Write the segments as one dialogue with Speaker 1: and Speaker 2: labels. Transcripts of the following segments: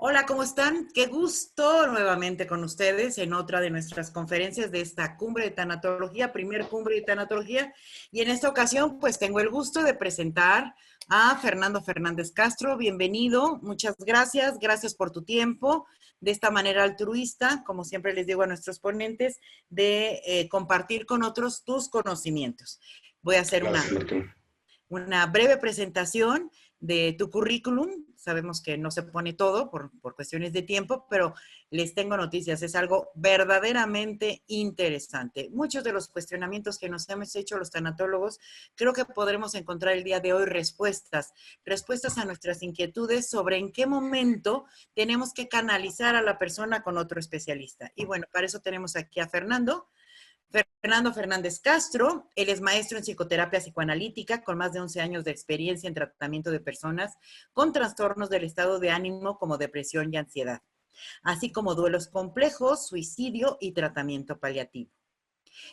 Speaker 1: Hola, ¿cómo están? Qué gusto nuevamente con ustedes en otra de nuestras conferencias de esta cumbre de tanatología, primer cumbre de tanatología. Y en esta ocasión, pues tengo el gusto de presentar a Fernando Fernández Castro. Bienvenido, muchas gracias, gracias por tu tiempo. De esta manera altruista, como siempre les digo a nuestros ponentes, de compartir con otros tus conocimientos. Voy a hacer
Speaker 2: Gracias, Martín.
Speaker 1: una breve presentación de tu currículum. Sabemos que no se pone todo por cuestiones de tiempo, pero les tengo noticias. Es algo verdaderamente interesante. Muchos de los cuestionamientos que nos hemos hecho los tanatólogos, creo que podremos encontrar el día de hoy respuestas a nuestras inquietudes sobre en qué momento tenemos que canalizar a la persona con otro especialista. Y bueno, para eso tenemos aquí a Fernando Fernández Castro. Él es maestro en psicoterapia psicoanalítica con más de 11 años de experiencia en tratamiento de personas con trastornos del estado de ánimo como depresión y ansiedad, así como duelos complejos, suicidio y tratamiento paliativo.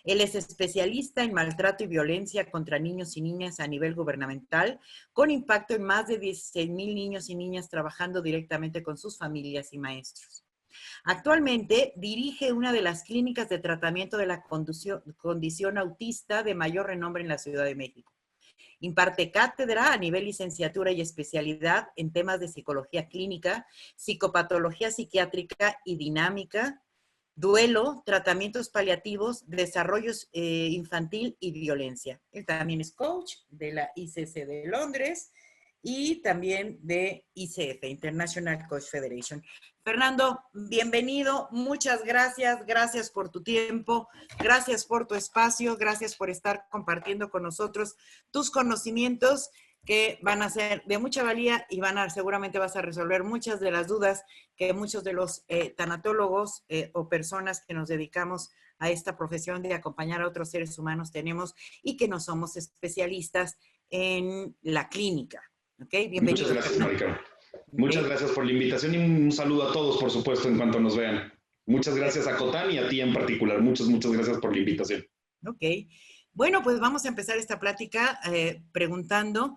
Speaker 1: Él es especialista en maltrato y violencia contra niños y niñas a nivel gubernamental, con impacto en más de 16,000 niños y niñas trabajando directamente con sus familias y maestros. Actualmente dirige una de las clínicas de tratamiento de la condición autista de mayor renombre en la Ciudad de México. Imparte cátedra a nivel licenciatura y especialidad en temas de psicología clínica, psicopatología psiquiátrica y dinámica, duelo, tratamientos paliativos, desarrollo infantil y violencia. Él también es coach de la ICC de Londres y también de ICF, International Coach Federation. Fernando, bienvenido, muchas gracias, gracias por tu tiempo, gracias por tu espacio, gracias por estar compartiendo con nosotros tus conocimientos que van a ser de mucha valía y seguramente vas a resolver muchas de las dudas que muchos de los tanatólogos o personas que nos dedicamos a esta profesión de acompañar a otros seres humanos tenemos y que no somos especialistas en la clínica. ¿Okay? Bienvenido.
Speaker 2: Muchas gracias, Marica. Muchas
Speaker 1: Okay.
Speaker 2: gracias por la invitación y un saludo a todos, por supuesto, en cuanto nos vean. Muchas gracias a Cotán y a ti en particular. Muchas gracias por la invitación.
Speaker 1: Ok. Bueno, pues vamos a empezar esta plática preguntando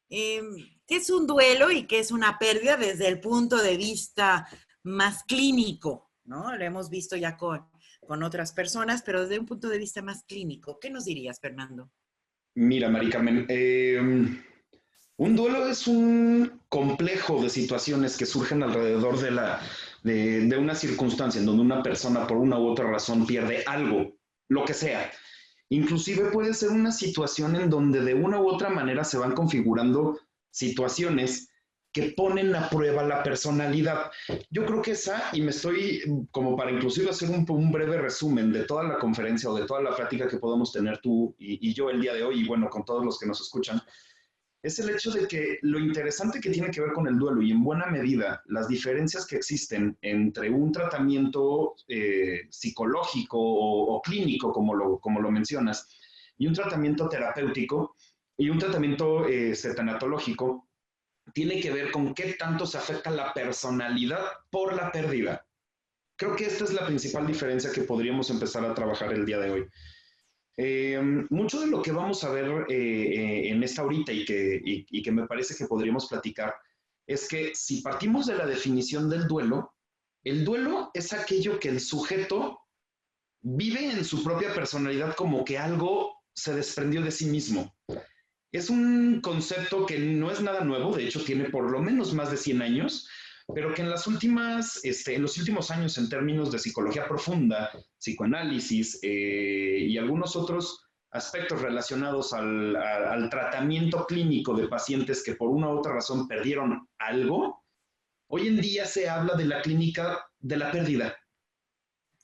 Speaker 1: qué es un duelo y qué es una pérdida desde el punto de vista más clínico, ¿no? Lo hemos visto ya con otras personas, pero desde un punto de vista más clínico. ¿Qué nos dirías, Fernando?
Speaker 2: Mira, Mari Carmen, un duelo es un complejo de situaciones que surgen alrededor de una circunstancia en donde una persona por una u otra razón pierde algo, lo que sea. Inclusive puede ser una situación en donde de una u otra manera se van configurando situaciones que ponen a prueba la personalidad. Yo creo que y me estoy, como para inclusive hacer un breve resumen de toda la conferencia o de toda la plática que podamos tener tú y yo el día de hoy, y bueno, con todos los que nos escuchan, es el hecho de que lo interesante que tiene que ver con el duelo y en buena medida las diferencias que existen entre un tratamiento psicológico o clínico, como lo mencionas, y un tratamiento terapéutico y un tratamiento tanatológico, tiene que ver con qué tanto se afecta la personalidad por la pérdida. Creo que esta es la principal diferencia que podríamos empezar a trabajar el día de hoy. Mucho de lo que vamos a ver en esta horita y que me parece que podríamos platicar es que si partimos de la definición del duelo, el duelo es aquello que el sujeto vive en su propia personalidad como que algo se desprendió de sí mismo. Es un concepto que no es nada nuevo, de hecho tiene por lo menos más de 100 años, pero que en los últimos años en términos de psicología profunda, psicoanálisis y algunos otros aspectos relacionados al tratamiento clínico de pacientes que por una u otra razón perdieron algo, hoy en día se habla de la clínica de la pérdida.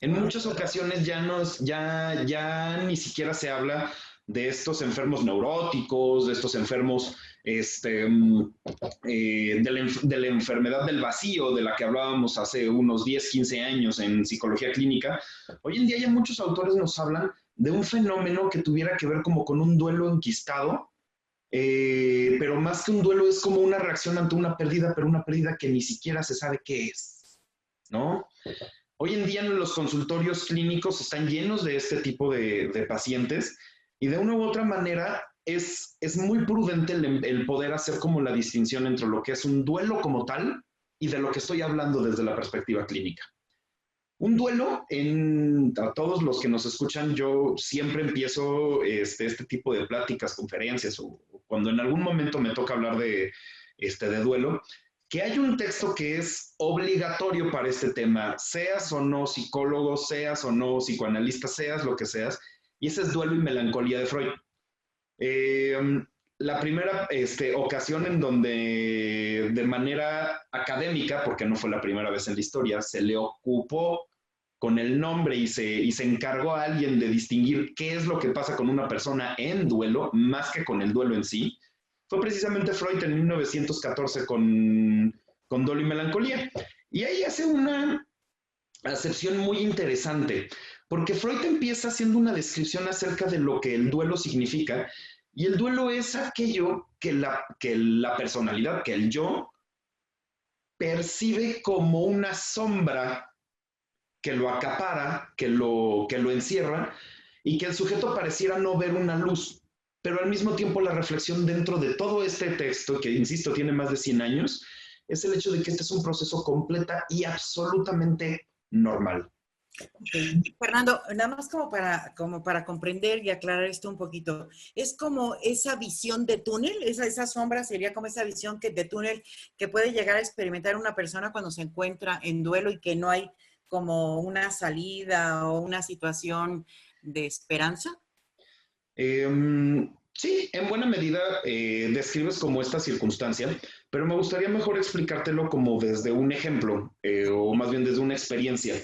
Speaker 2: En muchas ocasiones ya ni siquiera se habla de estos enfermos neuróticos, de estos enfermos de la enfermedad del vacío, de la que hablábamos hace unos 10, 15 años en psicología clínica. Hoy en día ya muchos autores nos hablan de un fenómeno que tuviera que ver como con un duelo enquistado, pero más que un duelo es como una reacción ante una pérdida, pero una pérdida que ni siquiera se sabe qué es, ¿no? Hoy en día los consultorios clínicos están llenos de este tipo de pacientes y de una u otra manera es muy prudente el poder hacer como la distinción entre lo que es un duelo como tal y de lo que estoy hablando desde la perspectiva clínica. Un duelo, a todos los que nos escuchan, yo siempre empiezo este tipo de pláticas, conferencias, o cuando en algún momento me toca hablar de duelo, que hay un texto que es obligatorio para este tema, seas o no psicólogo, seas o no psicoanalista, seas lo que seas, y ese es Duelo y Melancolía de Freud. La primera ocasión en donde de manera académica, porque no fue la primera vez en la historia, se le ocupó con el nombre y se encargó a alguien de distinguir qué es lo que pasa con una persona en duelo, más que con el duelo en sí, fue precisamente Freud en 1914 con Duelo y Melancolía. Y ahí hace una acepción muy interesante, porque Freud empieza haciendo una descripción acerca de lo que el duelo significa, y el duelo es aquello que la personalidad, que el yo, percibe como una sombra que lo acapara, que lo encierra, y que el sujeto pareciera no ver una luz. Pero al mismo tiempo la reflexión dentro de todo este texto, que insisto, tiene más de 100 años, es el hecho de que este es un proceso completa y absolutamente normal.
Speaker 1: Okay. Fernando, nada más como para comprender y aclarar esto un poquito, es como esa visión de túnel, esa sombra sería como esa visión de túnel que puede llegar a experimentar una persona cuando se encuentra en duelo y que no hay como una salida o una situación de esperanza.
Speaker 2: Sí, en buena medida describes como esta circunstancia, pero me gustaría mejor explicártelo como desde un ejemplo, o más bien desde una experiencia.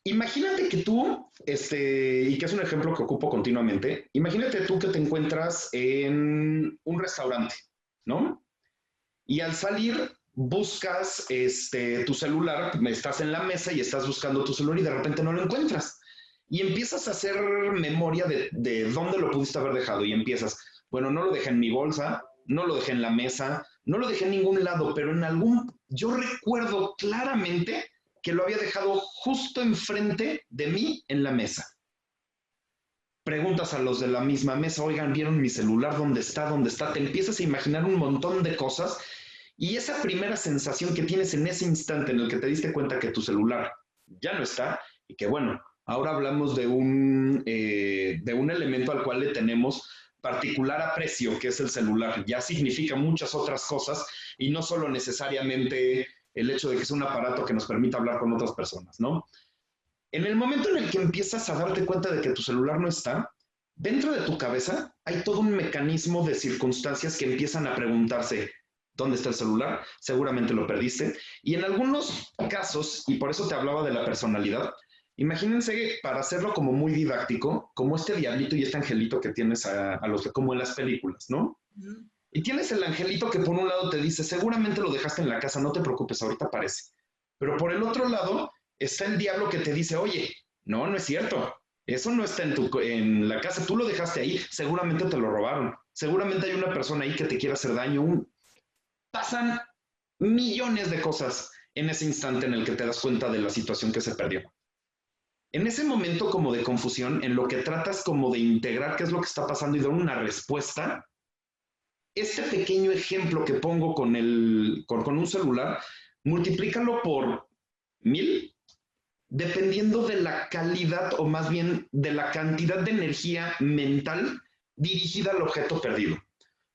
Speaker 2: Imagínate que tú, y que es un ejemplo que ocupo continuamente, imagínate tú que te encuentras en un restaurante, ¿no? Y al salir buscas tu celular, estás en la mesa y estás buscando tu celular y de repente no lo encuentras. Y empiezas a hacer memoria de dónde lo pudiste haber dejado y empiezas, bueno, no lo dejé en mi bolsa, no lo dejé en la mesa, no lo dejé en ningún lado, pero yo recuerdo claramente que lo había dejado justo enfrente de mí en la mesa. Preguntas a los de la misma mesa, oigan, ¿vieron mi celular? ¿Dónde está? ¿Dónde está? Te empiezas a imaginar un montón de cosas y esa primera sensación que tienes en ese instante en el que te diste cuenta que tu celular ya no está y que bueno, ahora hablamos de un elemento al cual le tenemos particular aprecio, que es el celular. Ya significa muchas otras cosas y no solo necesariamente el hecho de que es un aparato que nos permita hablar con otras personas, ¿no? En el momento en el que empiezas a darte cuenta de que tu celular no está, dentro de tu cabeza hay todo un mecanismo de circunstancias que empiezan a preguntarse, ¿dónde está el celular? Seguramente lo perdiste. Y en algunos casos, y por eso te hablaba de la personalidad, imagínense, para hacerlo como muy didáctico, como este diablito y este angelito que tienes como en las películas, ¿no? Uh-huh. Y tienes el angelito que por un lado te dice, seguramente lo dejaste en la casa, no te preocupes, ahorita aparece. Pero por el otro lado está el diablo que te dice, oye, no es cierto, eso no está en la casa, tú lo dejaste ahí, seguramente te lo robaron, seguramente hay una persona ahí que te quiere hacer daño. Pasan millones de cosas en ese instante en el que te das cuenta de la situación que se perdió. En ese momento como de confusión, en lo que tratas como de integrar qué es lo que está pasando y dar una respuesta, este pequeño ejemplo que pongo con un celular, multiplícalo por 1000, dependiendo de la calidad o más bien de la cantidad de energía mental dirigida al objeto perdido.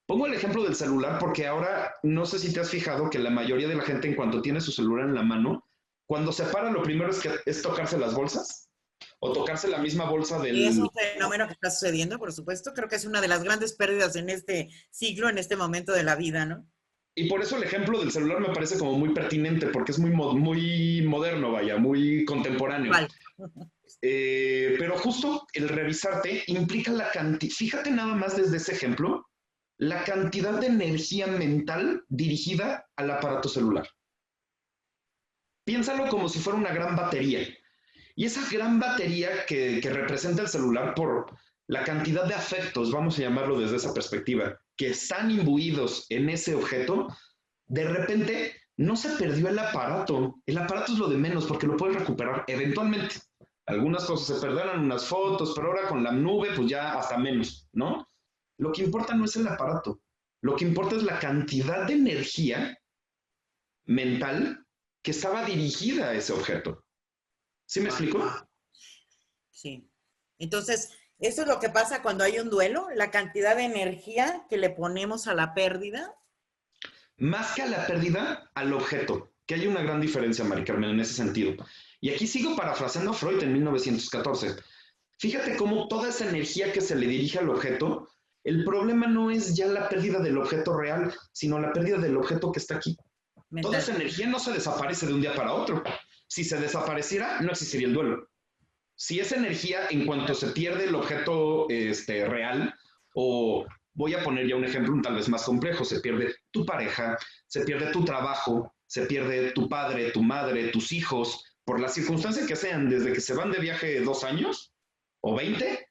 Speaker 2: Pongo el ejemplo del celular porque ahora no sé si te has fijado que la mayoría de la gente en cuanto tiene su celular en la mano, cuando se para lo primero es tocarse las bolsas o tocarse la misma bolsa del...
Speaker 1: Y es un fenómeno que está sucediendo, por supuesto. Creo que es una de las grandes pérdidas en este siglo, en este momento de la vida, ¿no?
Speaker 2: Y por eso el ejemplo del celular me parece como muy pertinente, porque es muy moderno, vaya, muy contemporáneo. Vale. Pero justo el revisarte implica la cantidad, fíjate nada más desde ese ejemplo, la cantidad de energía mental dirigida al aparato celular. Piénsalo como si fuera una gran batería. Y esa gran batería que representa el celular por la cantidad de afectos, vamos a llamarlo desde esa perspectiva, que están imbuidos en ese objeto, de repente no se perdió el aparato. El aparato es lo de menos porque lo puedes recuperar eventualmente. Algunas cosas se perderán, unas fotos, pero ahora con la nube pues ya hasta menos, ¿no? Lo que importa no es el aparato, lo que importa es la cantidad de energía mental que estaba dirigida a ese objeto. ¿Sí me explico?
Speaker 1: Sí. Entonces, eso es lo que pasa cuando hay un duelo, la cantidad de energía que le ponemos a la pérdida.
Speaker 2: Más que a la pérdida, al objeto, que hay una gran diferencia, Mari Carmen, en ese sentido. Y aquí sigo parafraseando a Freud en 1914. Fíjate cómo toda esa energía que se le dirige al objeto, el problema no es ya la pérdida del objeto real, sino la pérdida del objeto que está aquí.
Speaker 1: Mental.
Speaker 2: Toda esa energía no se desaparece de un día para otro. Si se desapareciera, no existiría el duelo. Si esa energía, en cuanto se pierde el objeto real, o voy a poner ya un ejemplo tal vez más complejo, se pierde tu pareja, se pierde tu trabajo, se pierde tu padre, tu madre, tus hijos, por las circunstancias que sean, desde que se van de viaje 2 años o 20,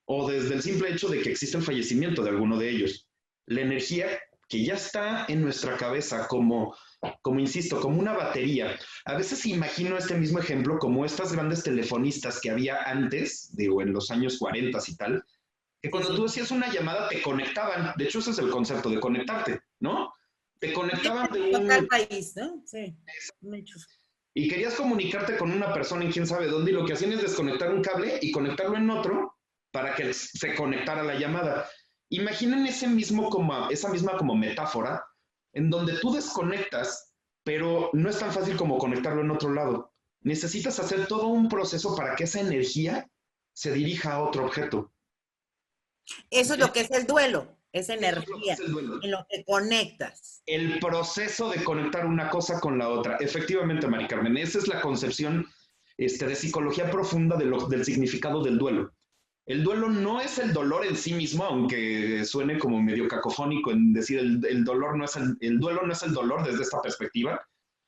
Speaker 2: o desde el simple hecho de que existe el fallecimiento de alguno de ellos. La energía que ya está en nuestra cabeza como insisto, como una batería. A veces imagino este mismo ejemplo como estas grandes telefonistas que había antes, digo, en los años 40 y tal, que cuando tú hacías una llamada te conectaban. De hecho, ese es el concepto de conectarte, ¿no? Te conectaban de un...
Speaker 1: Local país, ¿no? Sí.
Speaker 2: Y querías comunicarte con una persona en quién sabe dónde, y lo que hacían es desconectar un cable y conectarlo en otro para que se conectara la llamada. Imaginen esa misma como metáfora en donde tú desconectas, pero no es tan fácil como conectarlo en otro lado. Necesitas hacer todo un proceso para que esa energía se dirija a otro objeto.
Speaker 1: Eso es lo que es el duelo, es energía,
Speaker 2: Es el duelo.
Speaker 1: en lo que conectas.
Speaker 2: El proceso de conectar una cosa con la otra. Efectivamente, Mari Carmen, esa es la concepción de psicología profunda del significado del duelo. El duelo no es el dolor en sí mismo, aunque suene como medio cacofónico en decir el duelo no es el dolor desde esta perspectiva.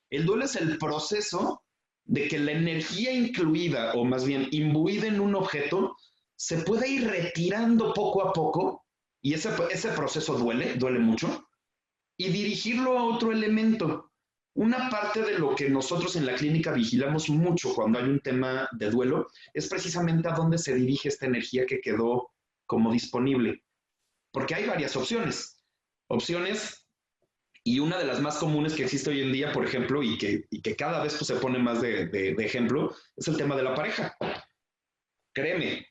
Speaker 2: El duelo es el proceso de que la energía incluida, o más bien imbuida en un objeto, se puede ir retirando poco a poco, y ese proceso duele mucho, y dirigirlo a otro elemento. Una parte de lo que nosotros en la clínica vigilamos mucho cuando hay un tema de duelo es precisamente a dónde se dirige esta energía que quedó como disponible. Porque hay varias opciones. Y una de las más comunes que existe hoy en día, por ejemplo, y que cada vez pues, se pone más de ejemplo, es el tema de la pareja. Créeme,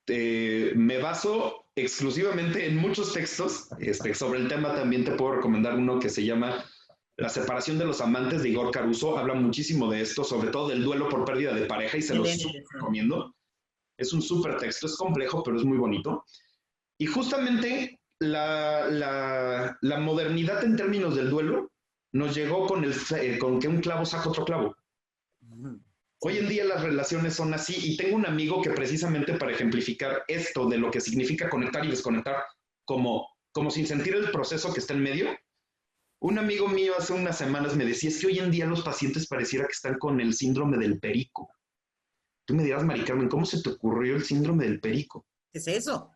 Speaker 2: me baso exclusivamente en muchos textos. Sobre el tema también te puedo recomendar uno que se llama La separación de los amantes, de Igor Caruso. Habla muchísimo de esto, sobre todo del duelo por pérdida de pareja, y se los recomiendo. Es un súper texto, es complejo, pero es muy bonito. Y justamente la modernidad en términos del duelo nos llegó con que un clavo saca otro clavo. Hoy en día las relaciones son así, y tengo un amigo que precisamente para ejemplificar esto de lo que significa conectar y desconectar como sin sentir el proceso que está en medio, un amigo mío hace unas semanas me decía, es que hoy en día los pacientes pareciera que están con el síndrome del perico. Tú me dirás, Mari Carmen, ¿cómo se te ocurrió el síndrome del perico?
Speaker 1: ¿Qué es eso?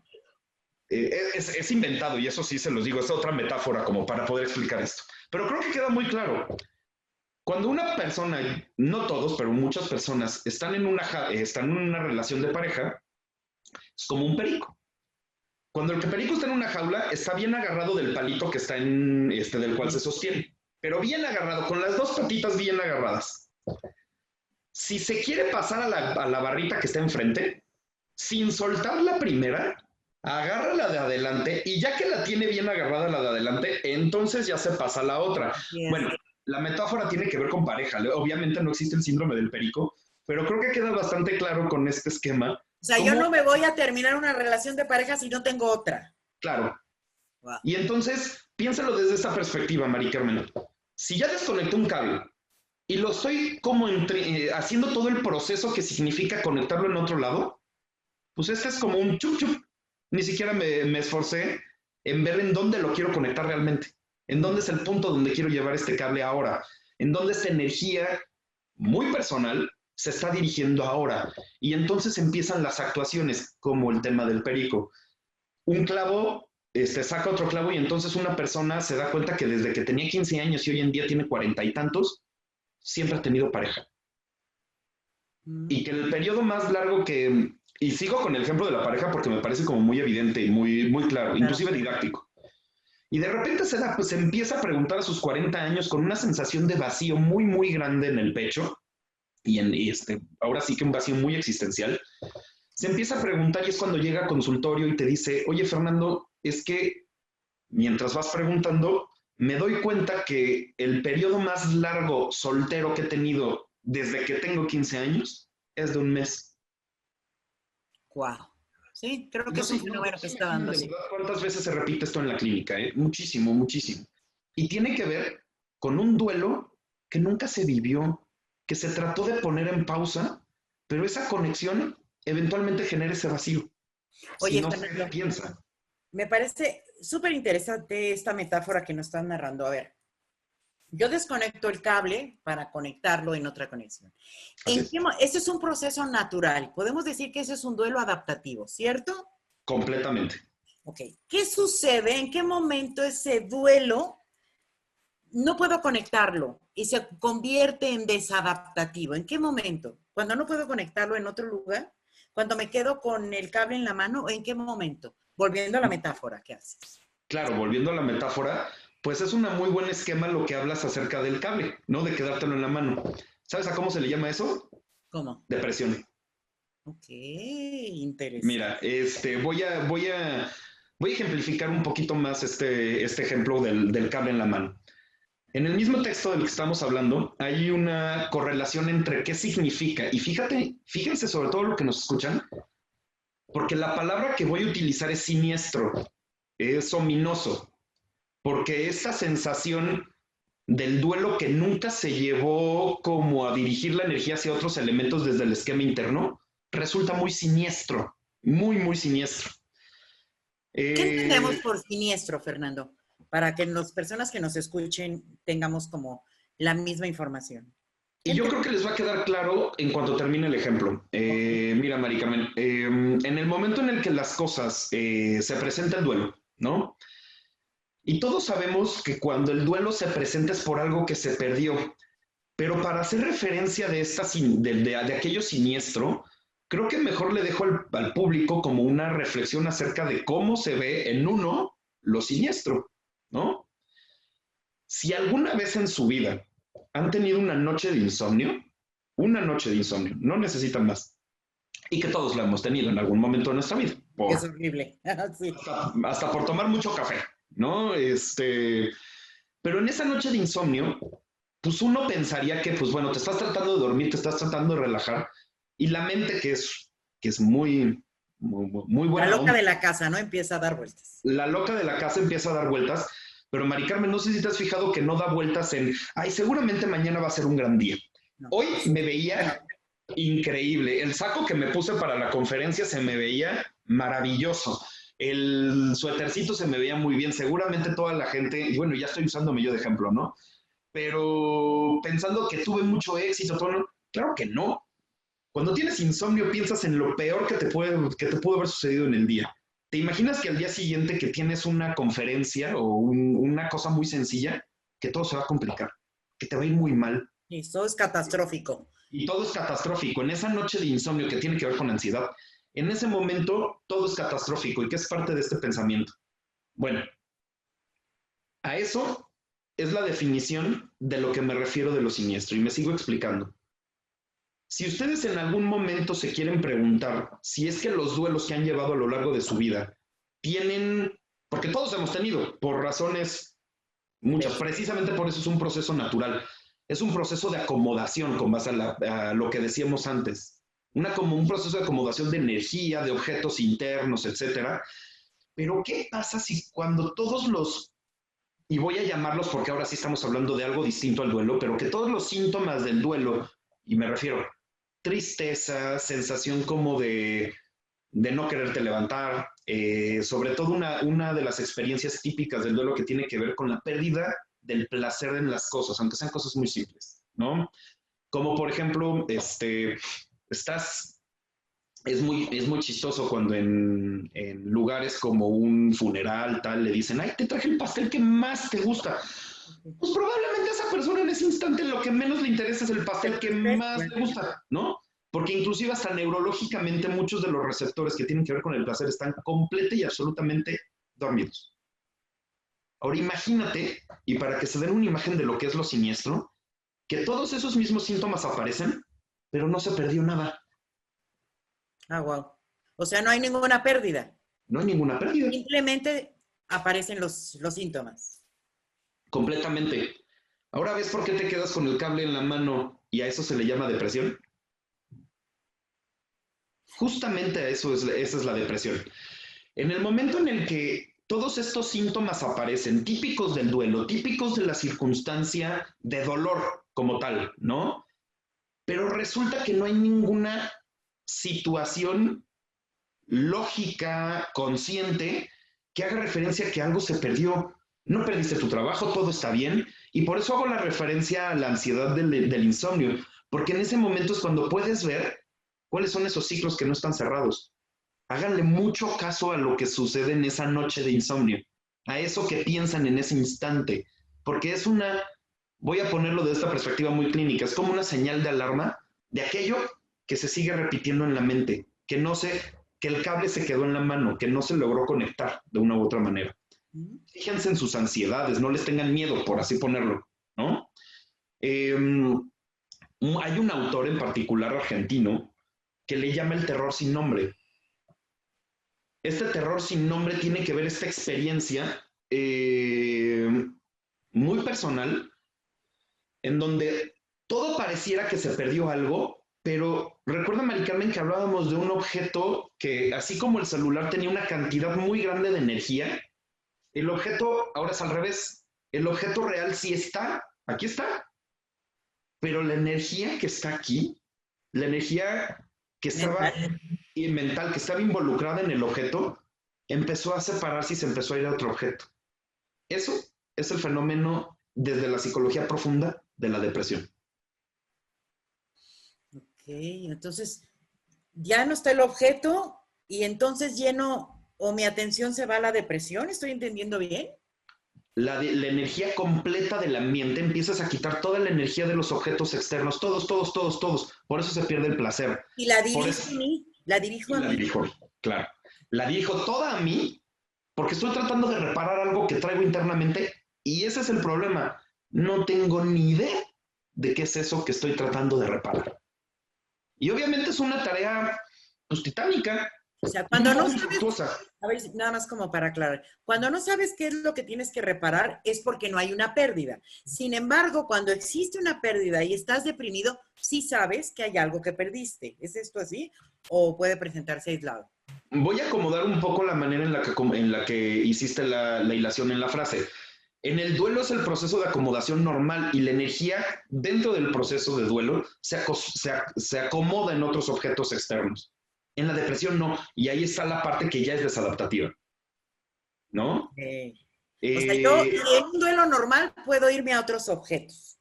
Speaker 2: Es inventado, y eso sí se los digo, es otra metáfora como para poder explicar esto. Pero creo que queda muy claro. Cuando una persona, no todos, pero muchas personas, están en una relación de pareja, es como un perico. Cuando el perico está en una jaula, está bien agarrado del palito que está del cual se sostiene, pero bien agarrado, con las dos patitas bien agarradas. Si se quiere pasar a la barrita que está enfrente, sin soltar la primera, agarra la de adelante, y ya que la tiene bien agarrada la de adelante, entonces ya se pasa a la otra. Bueno, la metáfora tiene que ver con pareja. Obviamente no existe el síndrome del perico, pero creo que queda bastante claro con este esquema.
Speaker 1: O sea, yo no me voy a terminar una relación de pareja si no tengo otra.
Speaker 2: Claro. Wow. Y entonces, piénsalo desde esta perspectiva, Mari Carmen. Si ya desconecté un cable y lo estoy como haciendo todo el proceso que significa conectarlo en otro lado, pues este es como un chup chup. Ni siquiera me esforcé en ver en dónde lo quiero conectar realmente. ¿En dónde es el punto donde quiero llevar este cable ahora? ¿En dónde esta energía muy personal se está dirigiendo ahora? Y entonces empiezan las actuaciones, como el tema del perico. Un clavo saca otro clavo, y entonces una persona se da cuenta que desde que tenía 15 años y hoy en día tiene 40 y tantos, siempre ha tenido pareja. Y que el periodo más largo que... Y sigo con el ejemplo de la pareja porque me parece como muy evidente y muy, muy claro, inclusive didáctico. Y de repente se empieza a preguntar a sus 40 años con una sensación de vacío muy, muy grande en el pecho, ahora sí que un vacío muy existencial. Se empieza a preguntar y es cuando llega al consultorio y te dice, oye Fernando, es que mientras vas preguntando, me doy cuenta que el periodo más largo soltero que he tenido desde que tengo 15 años es de un mes.
Speaker 1: Wow. Sí, creo que
Speaker 2: No
Speaker 1: es
Speaker 2: se,
Speaker 1: un
Speaker 2: no,
Speaker 1: fenómeno
Speaker 2: no
Speaker 1: que
Speaker 2: se
Speaker 1: está
Speaker 2: imaginan
Speaker 1: dando,
Speaker 2: de
Speaker 1: sí.
Speaker 2: verdad cuántas veces se repite esto en la clínica, ¿eh? Muchísimo, muchísimo. Y tiene que ver con un duelo que nunca se vivió, que se trató de poner en pausa, pero esa conexión eventualmente genera ese vacío, si
Speaker 1: Oye,
Speaker 2: no se
Speaker 1: Fernando,
Speaker 2: piensa.
Speaker 1: me parece súper interesante esta metáfora que nos estás narrando. A ver, yo desconecto el cable para conectarlo en otra conexión.
Speaker 2: Así es,
Speaker 1: Ese es un proceso natural. Podemos decir que ese es un duelo adaptativo, ¿cierto?
Speaker 2: completamente.
Speaker 1: Ok. ¿Qué sucede? ¿En qué momento ese duelo no puedo conectarlo y se convierte en desadaptativo? ¿En qué momento? ¿Cuando no puedo conectarlo en otro lugar? ¿Cuando me quedo con el cable en la mano? ¿O en qué momento? Volviendo a la metáfora que haces.
Speaker 2: Claro, volviendo a la metáfora, pues es un muy buen esquema lo que hablas acerca del cable, ¿no? De quedártelo en la mano. ¿Sabes a cómo se le llama eso?
Speaker 1: ¿Cómo?
Speaker 2: Depresión.
Speaker 1: Ok, interesante.
Speaker 2: Mira, voy a ejemplificar un poquito más este ejemplo del cable en la mano. En el mismo texto del que estamos hablando, hay una correlación entre qué significa, y fíjense sobre todo lo que nos escuchan, porque la palabra que voy a utilizar es siniestro, es ominoso, porque esta sensación del duelo que nunca se llevó como a dirigir la energía hacia otros elementos desde el esquema interno, resulta muy siniestro, muy, muy siniestro.
Speaker 1: ¿Qué entendemos
Speaker 2: Eh,
Speaker 1: por siniestro, Fernando? Para que las personas que nos escuchen tengamos como la misma información. ¿Qué
Speaker 2: y yo creo
Speaker 1: entendemos?
Speaker 2: que les va a quedar claro en cuanto termine el ejemplo.
Speaker 1: Ok.
Speaker 2: Mira, Mari Carmen, en el momento en el que las cosas se presenta el duelo, ¿no? Y todos sabemos que cuando el duelo se presenta es por algo que se perdió. Pero para hacer referencia de aquello siniestro, creo que mejor le dejo al público como una reflexión acerca de cómo se ve en uno lo siniestro, ¿no? Si alguna vez en su vida han tenido una noche de insomnio, no necesitan más. Y que todos la hemos tenido en algún momento de nuestra vida,
Speaker 1: Es horrible. Sí.
Speaker 2: hasta por tomar mucho café, ¿no? Pero en esa noche de insomnio, pues uno pensaría que, pues bueno, te estás tratando de dormir, te estás tratando de relajar, y la mente que es muy, muy, muy
Speaker 1: La
Speaker 2: buena
Speaker 1: loca
Speaker 2: onda,
Speaker 1: de la casa, ¿no? Empieza a dar vueltas.
Speaker 2: la loca de la casa empieza a dar vueltas, pero Mari Carmen, no sé si te has fijado que no da vueltas en, ay, seguramente mañana va a ser un gran día.
Speaker 1: No.
Speaker 2: Hoy me
Speaker 1: Bueno,
Speaker 2: veía increíble. El saco que me puse para la conferencia se me veía maravilloso. El suétercito se me veía muy bien. Seguramente toda la gente, y bueno, ya estoy usándome yo de ejemplo, ¿no? Pero pensando que tuve mucho éxito, todo, ¿no? Claro que no. Cuando tienes insomnio piensas en lo peor que te pudo haber sucedido en el día. ¿Te imaginas que al día siguiente que tienes una conferencia o una cosa muy sencilla, que todo se va a complicar, que te va a ir muy mal?
Speaker 1: eso es catastrófico.
Speaker 2: Y todo es catastrófico. En esa noche de insomnio que tiene que ver con ansiedad, en ese momento todo es catastrófico. ¿Y qué es parte de este pensamiento? Bueno, a eso es la definición de lo que me refiero de lo siniestro. Y me sigo explicando. Si ustedes en algún momento se quieren preguntar si es que los duelos que han llevado a lo largo de su vida tienen, porque todos hemos tenido, por razones muchas, precisamente por eso es un proceso natural, es un proceso de acomodación con base a lo que decíamos antes, como un proceso de acomodación de energía, de objetos internos, etcétera. Pero ¿qué pasa si cuando todos y voy a llamarlos porque ahora sí estamos hablando de algo distinto al duelo, pero que todos los síntomas del duelo, y me refiero tristeza, sensación como de no quererte levantar, sobre todo una de las experiencias típicas del duelo que tiene que ver con la pérdida del placer en las cosas, aunque sean cosas muy simples, ¿no? Como por ejemplo, es muy chistoso cuando en lugares como un funeral, tal, le dicen, ay, te traje el pastel que más te gusta. Pues probablemente a esa persona en ese instante lo que menos le interesa es el pastel que más le gusta, ¿no? Porque inclusive hasta neurológicamente muchos de los receptores que tienen que ver con el placer están completa y absolutamente dormidos. Ahora imagínate, y para que se den una imagen de lo que es lo siniestro, que todos esos mismos síntomas aparecen, pero no se perdió nada.
Speaker 1: Ah, wow. O sea, no hay ninguna pérdida.
Speaker 2: No hay ninguna pérdida.
Speaker 1: Simplemente aparecen los síntomas.
Speaker 2: Completamente. Ahora ves por qué te quedas con el cable en la mano y a eso se le llama depresión. Justamente a eso esa es la depresión. En el momento en el que todos estos síntomas aparecen, típicos del duelo, típicos de la circunstancia de dolor como tal, ¿no? Pero resulta que no hay ninguna situación lógica, consciente, que haga referencia a que algo se perdió. No perdiste tu trabajo, todo está bien. Y por eso hago la referencia a la ansiedad del insomnio, porque en ese momento es cuando puedes ver cuáles son esos ciclos que no están cerrados. Háganle mucho caso a lo que sucede en esa noche de insomnio, a eso que piensan en ese instante, porque es una, voy a ponerlo de esta perspectiva muy clínica, es como una señal de alarma de aquello que se sigue repitiendo en la mente, que el cable se quedó en la mano, que no se logró conectar de una u otra manera. Fíjense en sus ansiedades, no les tengan miedo, por así ponerlo, ¿no? Hay un autor en particular argentino que le llama el terror sin nombre. Este terror sin nombre tiene que ver esta experiencia muy personal en donde todo pareciera que se perdió algo, pero recuerda, Mari Carmen, que hablábamos de un objeto que, así como el celular tenía una cantidad muy grande de energía, el objeto ahora es al revés. El objeto real sí está, aquí está, pero la energía que está aquí, la energía que estaba y mental, que estaba involucrada en el objeto, empezó a separarse y se empezó a ir a otro objeto. Eso es el fenómeno desde la psicología profunda de la depresión.
Speaker 1: Ok, entonces ya no está el objeto y entonces lleno o mi atención se va a la depresión. ¿Estoy entendiendo bien?
Speaker 2: La energía completa del ambiente, empiezas a quitar toda la energía de los objetos externos, todos. Por eso se pierde el placer.
Speaker 1: Y la
Speaker 2: Por
Speaker 1: dirijo
Speaker 2: eso,
Speaker 1: a mí, la dirijo
Speaker 2: y
Speaker 1: a
Speaker 2: la
Speaker 1: mí.
Speaker 2: dirijo, claro. La dirijo toda a mí porque estoy tratando de reparar algo que traigo internamente y ese es el problema. No tengo ni idea de qué es eso que estoy tratando de reparar. Y obviamente es una tarea, pues, titánica
Speaker 1: O sea,
Speaker 2: y un
Speaker 1: cuando no
Speaker 2: poco
Speaker 1: sabes,
Speaker 2: infructuosa.
Speaker 1: a ver, nada más como para aclarar, cuando no sabes qué es lo que tienes que reparar es porque no hay una pérdida. Sin embargo, cuando existe una pérdida y estás deprimido, sí sabes que hay algo que perdiste. ¿Es esto así? ¿O puede presentarse aislado?
Speaker 2: Voy a acomodar un poco la manera en la que hiciste la hilación en la frase. En el duelo es el proceso de acomodación normal y la energía dentro del proceso de duelo se acomoda en otros objetos externos. En la depresión no, y ahí está la parte que ya es desadaptativa, ¿no?
Speaker 1: O sea, yo
Speaker 2: Eh,
Speaker 1: en un duelo normal puedo irme a otros objetos.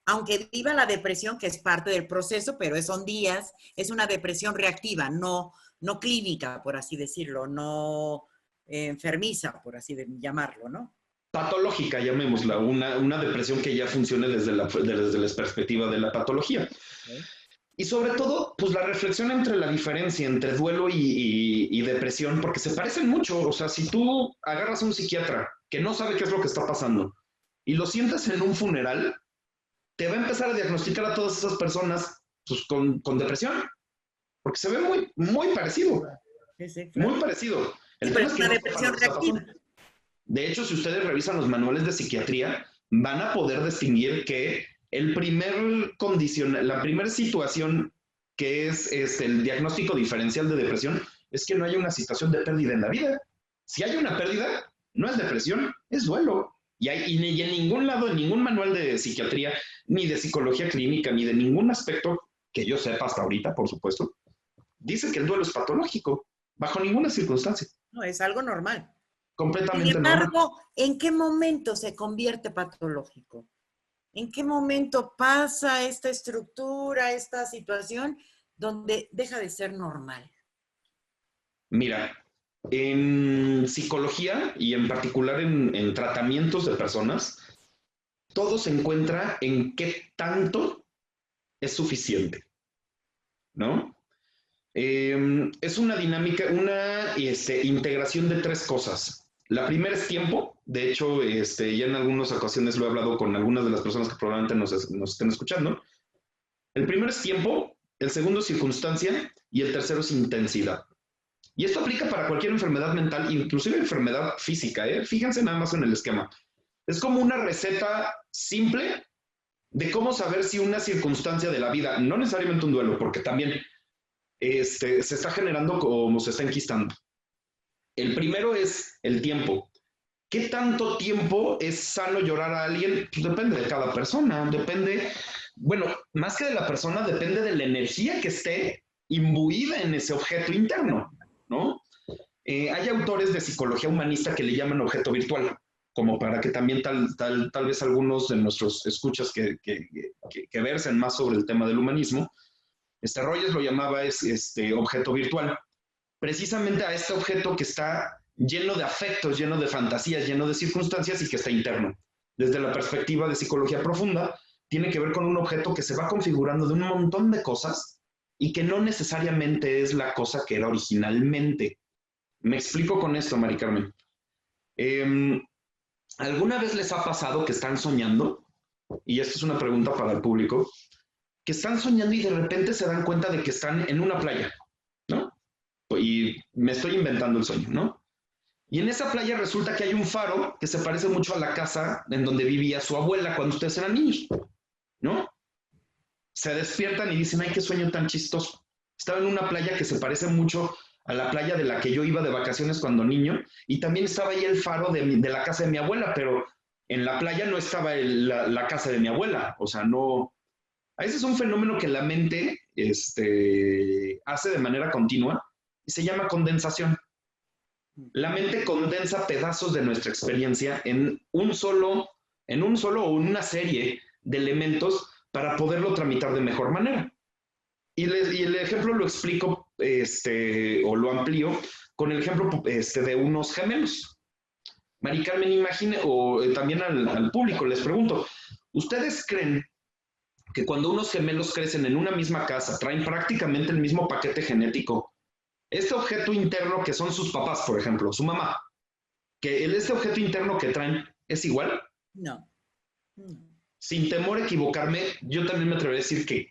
Speaker 1: Aunque viva la depresión, que es parte del proceso, pero son días, es una depresión reactiva, no clínica, por así decirlo, no enfermiza, por así llamarlo, ¿no?
Speaker 2: Patológica, llamémosla, una depresión que ya funcione desde la perspectiva de la patología.
Speaker 1: Okay.
Speaker 2: Y sobre todo, pues la reflexión entre la diferencia entre duelo y depresión, porque se parecen mucho. O sea, si tú agarras a un psiquiatra que no sabe qué es lo que está pasando y lo sientas en un funeral, te va a empezar a diagnosticar a todas esas personas pues, con depresión, porque se ve muy parecido,
Speaker 1: Sí, sí,
Speaker 2: muy
Speaker 1: claro.
Speaker 2: parecido.
Speaker 1: Sí,
Speaker 2: El
Speaker 1: pero
Speaker 2: tema
Speaker 1: es
Speaker 2: es que
Speaker 1: una
Speaker 2: no sepan lo
Speaker 1: depresión
Speaker 2: que está
Speaker 1: reactiva.
Speaker 2: pasando. De hecho, si ustedes revisan los manuales de psiquiatría, van a poder distinguir que la primera situación que es el diagnóstico diferencial de depresión es que no hay una situación de pérdida en la vida. Si hay una pérdida, no es depresión, es duelo. Y en ningún lado, en ningún manual de psiquiatría, ni de psicología clínica, ni de ningún aspecto que yo sepa hasta ahorita, por supuesto, dice que el duelo es patológico, bajo ninguna circunstancia.
Speaker 1: No, es algo normal. Sin
Speaker 2: Completamente normal.
Speaker 1: embargo, ¿en qué momento se convierte patológico? ¿En qué momento pasa esta estructura, esta situación, donde deja de ser normal?
Speaker 2: Mira, en psicología y en particular en tratamientos de personas, todo se encuentra en qué tanto es suficiente, ¿no? Es una dinámica, una integración de tres cosas. La primera es tiempo. De hecho, ya en algunas ocasiones lo he hablado con algunas de las personas que probablemente nos estén escuchando. El primero es tiempo, el segundo es circunstancia y el tercero es intensidad. Y esto aplica para cualquier enfermedad mental, inclusive enfermedad física, ¿eh? Fíjense nada más en el esquema. Es como una receta simple de cómo saber si una circunstancia de la vida, no necesariamente un duelo, porque también se está generando como se está enquistando. El primero es el tiempo. ¿Qué tanto tiempo es sano llorar a alguien? Pues depende de cada persona, depende, bueno, más que de la persona, depende de la energía que esté imbuida en ese objeto interno, ¿no? Hay autores de psicología humanista que le llaman objeto virtual, como para que también tal vez algunos de nuestros escuchas que versen más sobre el tema del humanismo, Rogers lo llamaba objeto virtual, precisamente a este objeto que está lleno de afectos, lleno de fantasías, lleno de circunstancias y que está interno. Desde la perspectiva de psicología profunda, tiene que ver con un objeto que se va configurando de un montón de cosas y que no necesariamente es la cosa que era originalmente. Me explico con esto, Mari Carmen. ¿Alguna vez les ha pasado que están soñando? Y esto es una pregunta para el público. Que están soñando y de repente se dan cuenta de que están en una playa, ¿no? Y me estoy inventando el sueño, ¿no? Y en esa playa resulta que hay un faro que se parece mucho a la casa en donde vivía su abuela cuando ustedes eran niños, ¿no? Se despiertan y dicen, ay, qué sueño tan chistoso. Estaba en una playa que se parece mucho a la playa de la que yo iba de vacaciones cuando niño, y también estaba ahí el faro de la casa de mi abuela, pero en la playa no estaba la casa de mi abuela, o sea, no. Ese es un fenómeno que la mente hace de manera continua y se llama condensación. La mente condensa pedazos de nuestra experiencia en un solo o en una serie de elementos para poderlo tramitar de mejor manera. Y el ejemplo lo explico o lo amplío con el ejemplo de unos gemelos. Mari Carmen, imagine, o también al público les pregunto, ¿ustedes creen que cuando unos gemelos crecen en una misma casa, traen prácticamente el mismo paquete genético? Este objeto interno que son sus papás, por ejemplo, su mamá, que este objeto interno que traen es igual.
Speaker 1: No. No.
Speaker 2: Sin temor a equivocarme, yo también me atrevería a decir que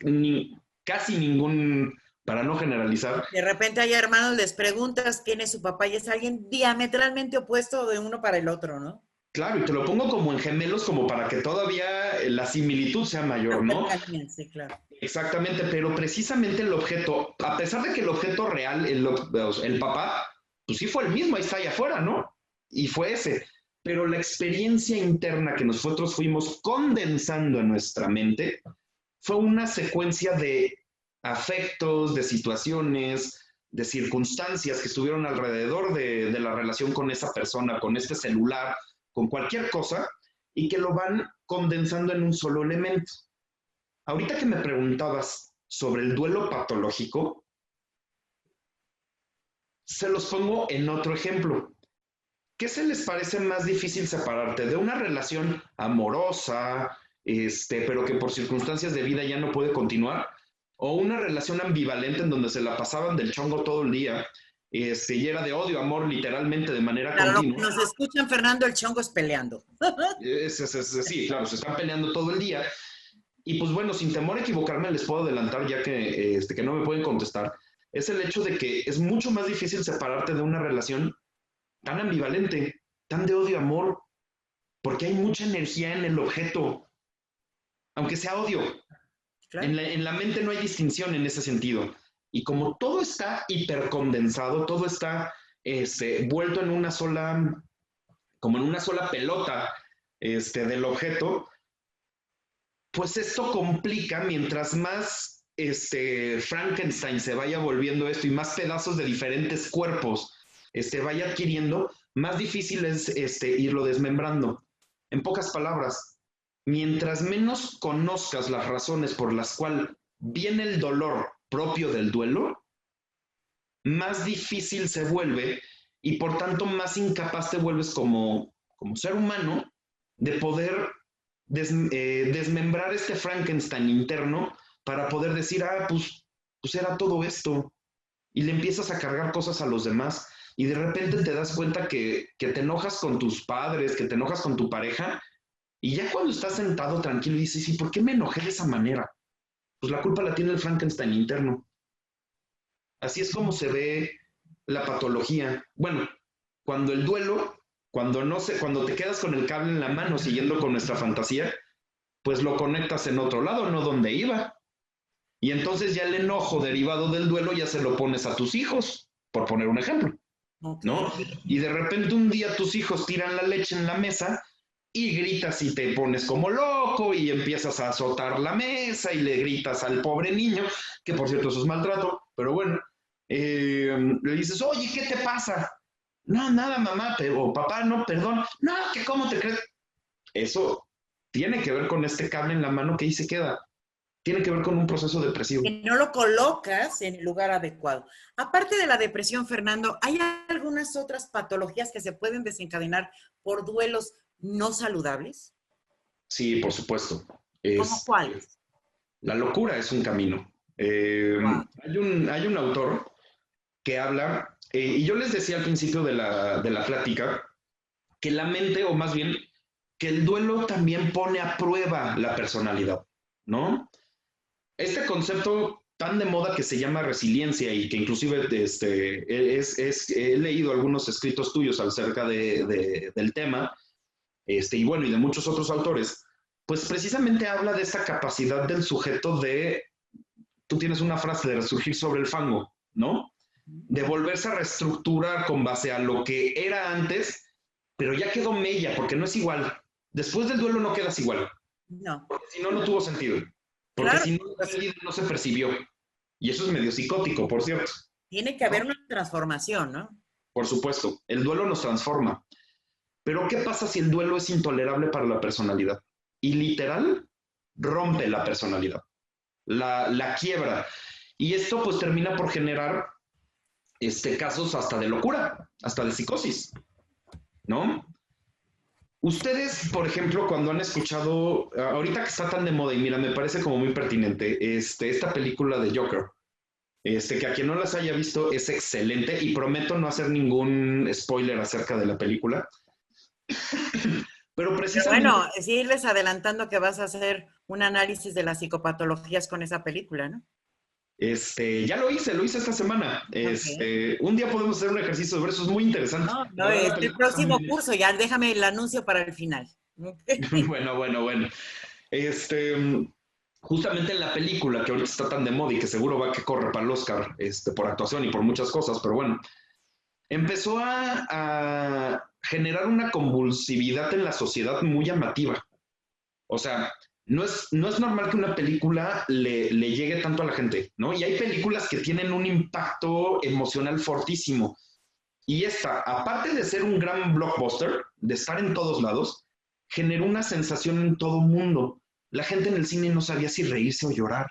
Speaker 2: casi ningún, para no generalizar.
Speaker 1: De repente hay hermanos, les preguntas quién es su papá y es alguien diametralmente opuesto de uno para el otro, ¿no?
Speaker 2: Claro, y te lo pongo como en gemelos, como para que todavía la similitud sea mayor, ¿no?
Speaker 1: Sí, claro.
Speaker 2: Exactamente, pero precisamente el objeto, a pesar de que el objeto real, el papá, pues sí fue el mismo, ahí está allá afuera, ¿no? Y fue ese. Pero la experiencia interna que nosotros fuimos condensando en nuestra mente fue una secuencia de afectos, de situaciones, de circunstancias que estuvieron alrededor de la relación con esa persona, con este celular, con cualquier cosa, y que lo van condensando en un solo elemento. Ahorita que me preguntabas sobre el duelo patológico, se los pongo en otro ejemplo. ¿Qué se les parece más difícil separarte de una relación amorosa, pero que por circunstancias de vida ya no puede continuar? ¿O una relación ambivalente en donde se la pasaban del chongo todo el día, y era de odio, amor, literalmente de manera
Speaker 1: Claro,
Speaker 2: continua?
Speaker 1: nos escuchan Fernando el Chongos peleando.
Speaker 2: Sí, claro, se están peleando todo el día. Y pues bueno, sin temor a equivocarme, les puedo adelantar, ya que no me pueden contestar, es el hecho de que es mucho más difícil separarte de una relación tan ambivalente, tan de odio-amor, porque hay mucha energía en el objeto, aunque sea odio.
Speaker 1: Claro.
Speaker 2: En la mente no hay distinción en ese sentido. Y como todo está hipercondensado, todo está vuelto en una sola, como en una sola pelota del objeto, pues esto complica mientras más Frankenstein se vaya volviendo esto y más pedazos de diferentes cuerpos vaya adquiriendo, más difícil es irlo desmembrando. En pocas palabras, mientras menos conozcas las razones por las cuales viene el dolor propio del duelo, más difícil se vuelve y por tanto más incapaz te vuelves como ser humano de poder desmembrar este Frankenstein interno para poder decir, pues era todo esto. Y le empiezas a cargar cosas a los demás. y de repente te das cuenta que te enojas con tus padres, que te enojas con tu pareja, y ya cuando estás sentado tranquilo dices, ¿y por qué me enojé de esa manera? Pues la culpa la tiene el Frankenstein interno. Así es como se ve la patología. Bueno, cuando el duelo, cuando no sé, cuando te quedas con el cable en la mano siguiendo con nuestra fantasía, pues lo conectas en otro lado, no donde iba. Y entonces ya el enojo derivado del duelo ya se lo pones a tus hijos, por poner un ejemplo,
Speaker 1: Ok.
Speaker 2: ¿no? Y de repente un día tus hijos tiran la leche en la mesa y gritas y te pones como loco y empiezas a azotar la mesa y le gritas al pobre niño, que por cierto eso es maltrato, pero bueno, le dices, oye, ¿qué te pasa? No, nada, mamá, o papá, no, perdón. No, que cómo te crees. Eso tiene que ver con este cable en la mano que ahí se queda. Tiene que ver con un proceso depresivo.
Speaker 1: Que no lo colocas en el lugar adecuado. Aparte de la depresión, Fernando, ¿hay algunas otras patologías que se pueden desencadenar por duelos no saludables?
Speaker 2: Sí, por supuesto.
Speaker 1: ¿Cómo cuáles?
Speaker 2: La locura es un camino.
Speaker 1: Wow.
Speaker 2: Hay un autor que habla, y yo les decía al principio de la plática, que la mente, o más bien, que el duelo también pone a prueba la personalidad, ¿no? Este concepto tan de moda que se llama resiliencia y que inclusive he leído algunos escritos tuyos acerca del tema, y bueno, y de muchos otros autores, pues precisamente habla de esta capacidad del sujeto de, tú tienes una frase de resurgir sobre el fango, ¿no? De volverse a reestructurar con base a lo que era antes, pero ya quedó mella, porque no es igual. Después del duelo no quedas igual,
Speaker 1: No,
Speaker 2: porque si no, no tuvo sentido. Porque
Speaker 1: claro,
Speaker 2: si no, la pérdida no se percibió. Y eso es medio psicótico, por cierto.
Speaker 1: tiene que haber
Speaker 2: ¿No?
Speaker 1: una transformación, ¿no?
Speaker 2: Por supuesto, el duelo nos transforma. Pero ¿qué pasa si el duelo es intolerable para la personalidad? Y literal, rompe la personalidad, la quiebra. Y esto pues termina por generar casos hasta de locura, hasta de psicosis, ¿no? Ustedes, por ejemplo, cuando han escuchado, ahorita que está tan de moda, y mira, me parece como muy pertinente, esta película de Joker, que a quien no las haya visto es excelente y prometo no hacer ningún spoiler acerca de la película, pero
Speaker 1: Pero
Speaker 2: precisamente,
Speaker 1: bueno, sí irles adelantando que vas a hacer un análisis de las psicopatologías con esa película, ¿no?
Speaker 2: ya lo hice esta semana.
Speaker 1: Ok.
Speaker 2: Un día podemos hacer un ejercicio sobre eso, es muy interesante.
Speaker 1: No,
Speaker 2: La
Speaker 1: no,
Speaker 2: verdad,
Speaker 1: es
Speaker 2: la
Speaker 1: el
Speaker 2: película está muy
Speaker 1: próximo
Speaker 2: bien.
Speaker 1: curso, ya déjame el anuncio para el final.
Speaker 2: Bueno, bueno, bueno. Este, Justamente en la película que ahorita está tan de moda y que seguro va que corre para el Oscar, por actuación y por muchas cosas, pero bueno, empezó a generar una convulsividad en la sociedad muy llamativa. O sea, no es normal que una película le llegue tanto a la gente, ¿no? Y hay películas que tienen un impacto emocional fortísimo. Y esta, aparte de ser un gran blockbuster, de estar en todos lados, generó una sensación en todo el mundo. La gente en el cine no sabía si reírse o llorar.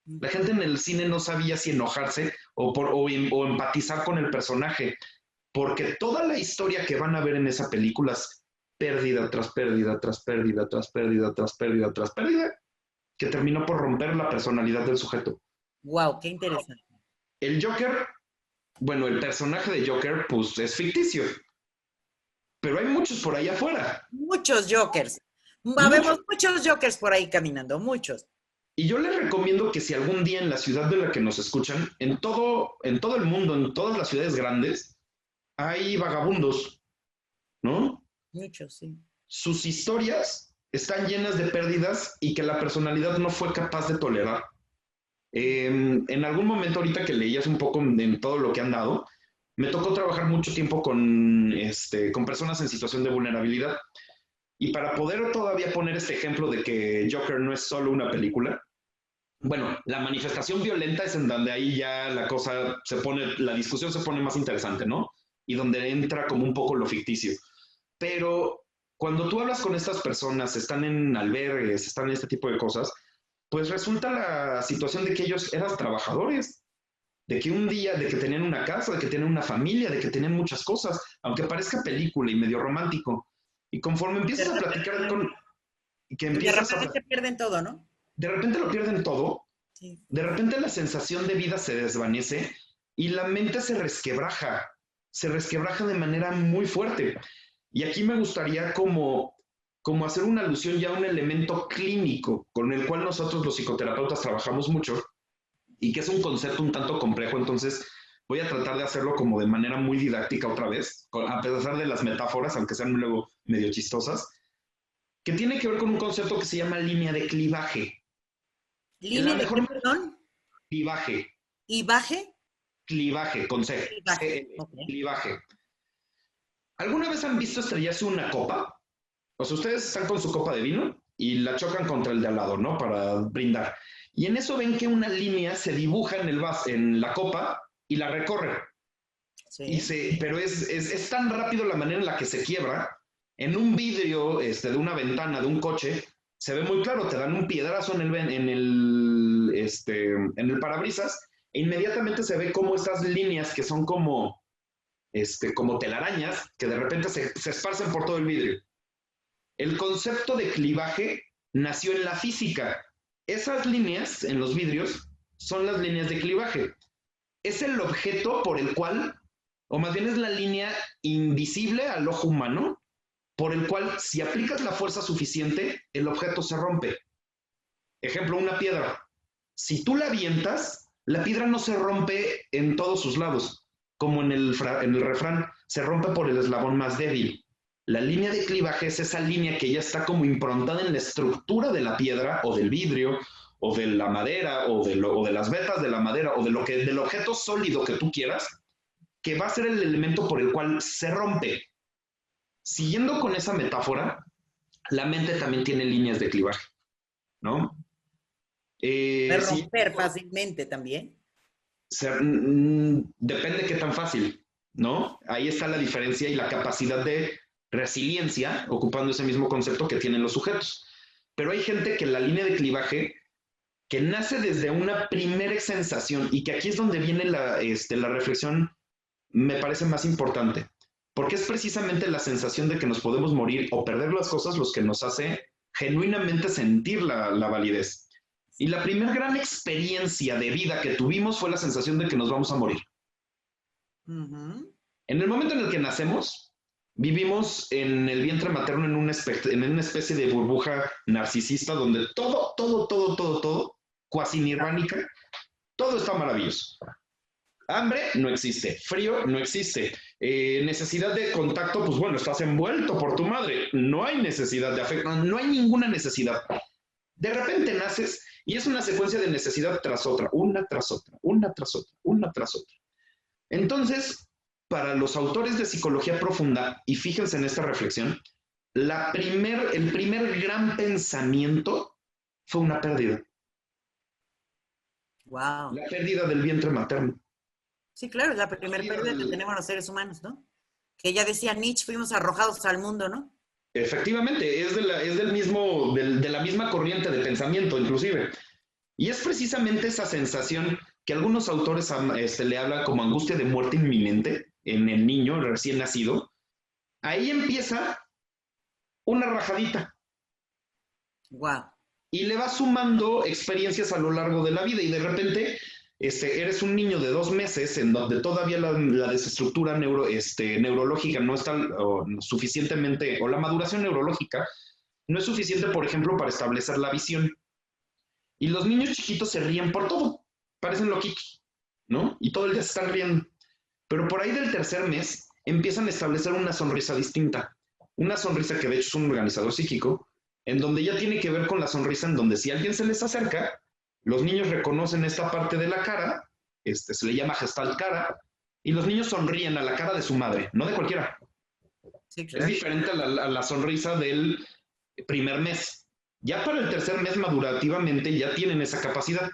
Speaker 2: La gente en el cine no sabía si enojarse o empatizar con el personaje, porque toda la historia que van a ver en esa película es pérdida tras pérdida, tras pérdida, tras pérdida, tras pérdida, tras pérdida, que terminó por romper la personalidad del sujeto.
Speaker 1: Wow, qué interesante.
Speaker 2: El Joker, bueno, el personaje de Joker, pues es ficticio, pero hay muchos por ahí afuera.
Speaker 1: Muchos jokers.
Speaker 2: Muchos.
Speaker 1: Habemos muchos jokers por ahí caminando, muchos.
Speaker 2: Y yo les recomiendo que si algún día en la ciudad de la que nos escuchan, en todo el mundo, en todas las ciudades grandes, hay vagabundos, ¿no?
Speaker 1: Muchos, sí.
Speaker 2: Sus historias están llenas de pérdidas y que la personalidad no fue capaz de tolerar. En algún momento, ahorita que leías un poco en todo lo que han dado, me tocó trabajar mucho tiempo con personas en situación de vulnerabilidad. Y para poder todavía poner este ejemplo de que Joker no es solo una película, bueno, la manifestación violenta es en donde ahí ya la cosa se pone, la discusión se pone más interesante, ¿no? Y donde entra como un poco lo ficticio. Pero cuando tú hablas con estas personas, están en albergues, están en este tipo de cosas, pues resulta la situación de que ellos eran trabajadores, de que un día, de que tenían una casa, de que tenían una familia, de que tenían muchas cosas, aunque parezca película y medio romántico. Y conforme empiezas a platicar con, que
Speaker 1: Y de
Speaker 2: empiezas a,
Speaker 1: repente se pierden todo, ¿no?
Speaker 2: de repente lo pierden todo,
Speaker 1: Sí.
Speaker 2: de repente la sensación de vida se desvanece y la mente se resquebraja. se resquebraja de manera muy fuerte. Y aquí me gustaría como hacer una alusión ya a un elemento clínico con el cual nosotros los psicoterapeutas trabajamos mucho y que es un concepto un tanto complejo, entonces voy a tratar de hacerlo como de manera muy didáctica otra vez, a pesar de las metáforas, aunque sean luego medio chistosas, que tiene que ver con un concepto que se llama línea de clivaje. En la
Speaker 1: ¿Línea de qué,
Speaker 2: mejor
Speaker 1: perdón?
Speaker 2: clivaje,
Speaker 1: ¿Y baje?
Speaker 2: clivaje, con C,
Speaker 1: Clivaje, ok.
Speaker 2: clivaje. ¿Alguna vez han visto estrellarse una copa? O sea, ustedes están con su copa de vino y la chocan contra el de al lado, ¿no? Para brindar. Y en eso ven que una línea se dibuja en el vaso, en la copa y la recorre.
Speaker 1: Sí.
Speaker 2: Pero es tan rápido la manera en la que se quiebra. En un vidrio de una ventana de un coche, se ve muy claro, te dan un piedrazo en el parabrisas e inmediatamente se ve como estas líneas que son como telarañas que de repente se esparcen por todo el vidrio. El concepto de clivaje nació en la física. Esas líneas en los vidrios son las líneas de clivaje. Es el objeto por el cual, o más bien es la línea invisible al ojo humano, por el cual si aplicas la fuerza suficiente, el objeto se rompe. Ejemplo, una piedra. Si tú la avientas, la piedra no se rompe en todos sus lados, como en el refrán, se rompe por el eslabón más débil. La línea de clivaje es esa línea que ya está como improntada en la estructura de la piedra o del vidrio o de la madera o de las vetas de la madera o del objeto sólido que tú quieras, que va a ser el elemento por el cual se rompe. Siguiendo con esa metáfora, la mente también tiene líneas de clivaje, ¿no?
Speaker 1: De
Speaker 2: Sí,
Speaker 1: romper fácilmente también.
Speaker 2: depende qué tan fácil, ¿no? Ahí está la diferencia y la capacidad de resiliencia, ocupando ese mismo concepto que tienen los sujetos. Pero hay gente que la línea de clivaje, que nace desde una primera sensación, y que aquí es donde viene la reflexión, me parece más importante, porque es precisamente la sensación de que nos podemos morir o perder las cosas los que nos hace genuinamente sentir la validez. Y la primera gran experiencia de vida que tuvimos fue la sensación de que nos vamos a morir.
Speaker 1: Ujú.
Speaker 2: En el momento en el que nacemos, vivimos en el vientre materno en una especie de burbuja narcisista donde todo, cuasi nirvánica, todo está maravilloso. Hambre no existe, frío no existe, necesidad de contacto, pues bueno, estás envuelto por tu madre, no hay necesidad de afecto, no hay ninguna necesidad. De repente naces y es una secuencia de necesidad tras otra, una tras otra, una tras otra, una tras otra. Entonces, para los autores de psicología profunda, y fíjense en esta reflexión, el primer gran pensamiento fue una pérdida,
Speaker 1: Wow.
Speaker 2: la pérdida del vientre materno.
Speaker 1: Sí, claro, es la
Speaker 2: La
Speaker 1: primera
Speaker 2: pérdida
Speaker 1: pérdida que
Speaker 2: del,
Speaker 1: tenemos los seres humanos, ¿no? Que ya decía Nietzsche, fuimos arrojados al mundo, ¿no?
Speaker 2: Efectivamente, de la misma corriente de pensamiento, inclusive. Y es precisamente esa sensación que algunos autores le hablan como angustia de muerte inminente en el niño recién nacido. Ahí empieza una rajadita
Speaker 1: Wow.
Speaker 2: y le va sumando experiencias a lo largo de la vida y de repente eres un niño de 2 meses en donde todavía la desestructura neurológica no está suficientemente, o la maduración neurológica no es suficiente, por ejemplo, para establecer la visión. Y los niños chiquitos se ríen por todo, parecen loquitos, ¿no? Y todo el día se están riendo. Pero por ahí del tercer mes empiezan a establecer una sonrisa distinta. Una sonrisa que de hecho es un organizador psíquico, en donde ya tiene que ver con la sonrisa en donde si alguien se les acerca, los niños reconocen esta parte de la cara, se le llama gestalt cara, y los niños sonríen a la cara de su madre, no de cualquiera.
Speaker 1: Sí,
Speaker 2: Es
Speaker 1: claro.
Speaker 2: diferente a la sonrisa del primer mes. Ya para el tercer mes madurativamente ya tienen esa capacidad.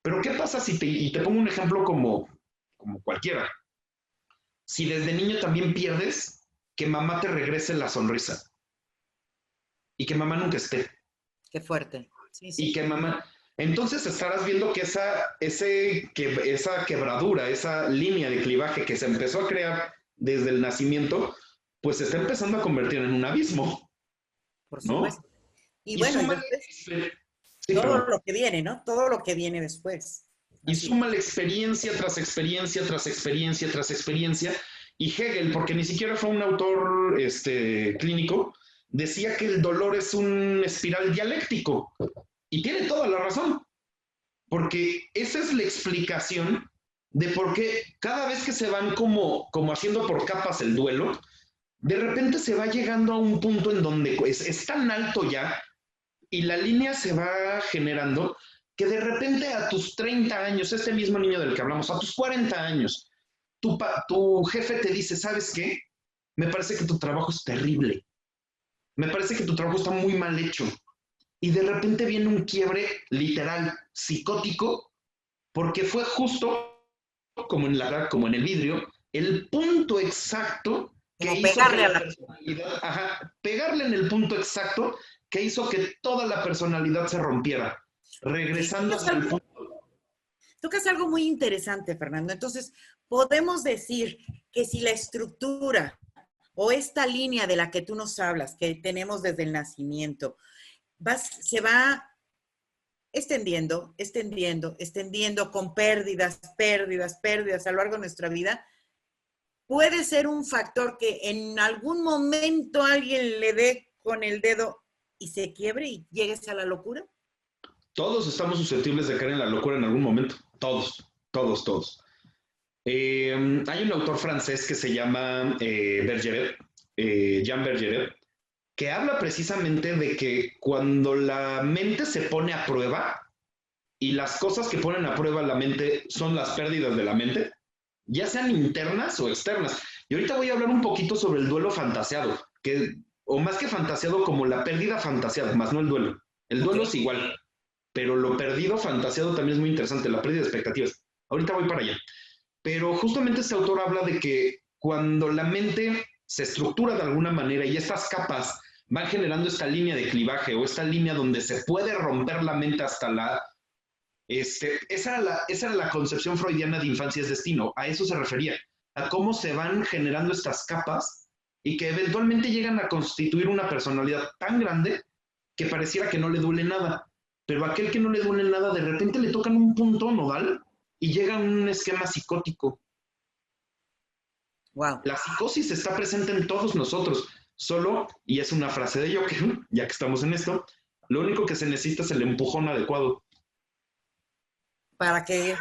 Speaker 2: Pero ¿qué pasa si y te pongo un ejemplo como cualquiera? Si desde niño también pierdes, que mamá te regrese la sonrisa y que mamá nunca esté.
Speaker 1: Qué fuerte. Sí,
Speaker 2: Y
Speaker 1: sí.
Speaker 2: que mamá... Entonces estarás viendo que esa quebradura, esa línea de clivaje que se empezó a crear desde el nacimiento, pues se está empezando a convertir en un abismo,
Speaker 1: Por
Speaker 2: ¿no?
Speaker 1: supuesto. Y
Speaker 2: Y
Speaker 1: bueno, y
Speaker 2: súmale,
Speaker 1: después
Speaker 2: sí,
Speaker 1: todo
Speaker 2: perdón.
Speaker 1: lo que viene, ¿no? Todo lo que viene después.
Speaker 2: Y
Speaker 1: Así es.
Speaker 2: súmale experiencia tras experiencia tras experiencia tras experiencia, Y Hegel, porque ni siquiera fue un autor clínico, decía que el dolor es un espiral dialéctico. Y tiene toda la razón, porque esa es la explicación de por qué cada vez que se van como haciendo por capas el duelo, de repente se va llegando a un punto en donde es tan alto ya y la línea se va generando que de repente a tus 30 años, este mismo niño del que hablamos, a tus 40 años, tu jefe te dice, ¿sabes qué? Me parece que tu trabajo es terrible. Me parece que tu trabajo está muy mal hecho. Y de repente viene un quiebre literal, psicótico, porque fue justo como en el vidrio, el punto exacto que
Speaker 1: Como
Speaker 2: hizo que
Speaker 1: pegarle a
Speaker 2: la
Speaker 1: la...
Speaker 2: personalidad, pegarle en el punto exacto que hizo que toda la personalidad se rompiera,
Speaker 1: Sí,
Speaker 2: regresando hasta el punto.
Speaker 1: tocas algo muy interesante, Fernando. Entonces, podemos decir que si la estructura o esta línea de la que tú nos hablas, que tenemos desde el nacimiento, se va extendiendo, extendiendo, extendiendo con pérdidas, pérdidas, pérdidas a lo largo de nuestra vida, puede ser un factor que en algún momento alguien le dé con el dedo y se quiebre y llegues a la locura.
Speaker 2: Todos estamos susceptibles de caer en la locura en algún momento. Todos, todos, todos. Hay un autor francés que se llama Bergeret, Jean Bergeret, que habla precisamente de que cuando la mente se pone a prueba y las cosas que ponen a prueba la mente son las pérdidas de la mente, ya sean internas o externas. Y ahorita voy a hablar un poquito sobre el duelo fantaseado, o más que fantaseado, como la pérdida fantaseada, más no el duelo. El duelo es igual, pero lo perdido fantaseado también es muy interesante, la pérdida de expectativas. Ahorita voy para allá. Pero justamente este autor habla de que cuando la mente se estructura de alguna manera y estas capas van generando esta línea de clivaje o esta línea donde se puede romper la mente hasta la... esa era la concepción freudiana de infancia es destino, a eso se refería, a cómo se van generando estas capas y que eventualmente llegan a constituir una personalidad tan grande que pareciera que no le duele nada, pero a aquel que no le duele nada de repente le tocan un punto nodal y llega a un esquema psicótico.
Speaker 1: Wow.
Speaker 2: La psicosis está presente en todos nosotros, solo, y es una frase de Joker, ya que estamos en esto, lo único que se necesita es el empujón adecuado.
Speaker 1: Para que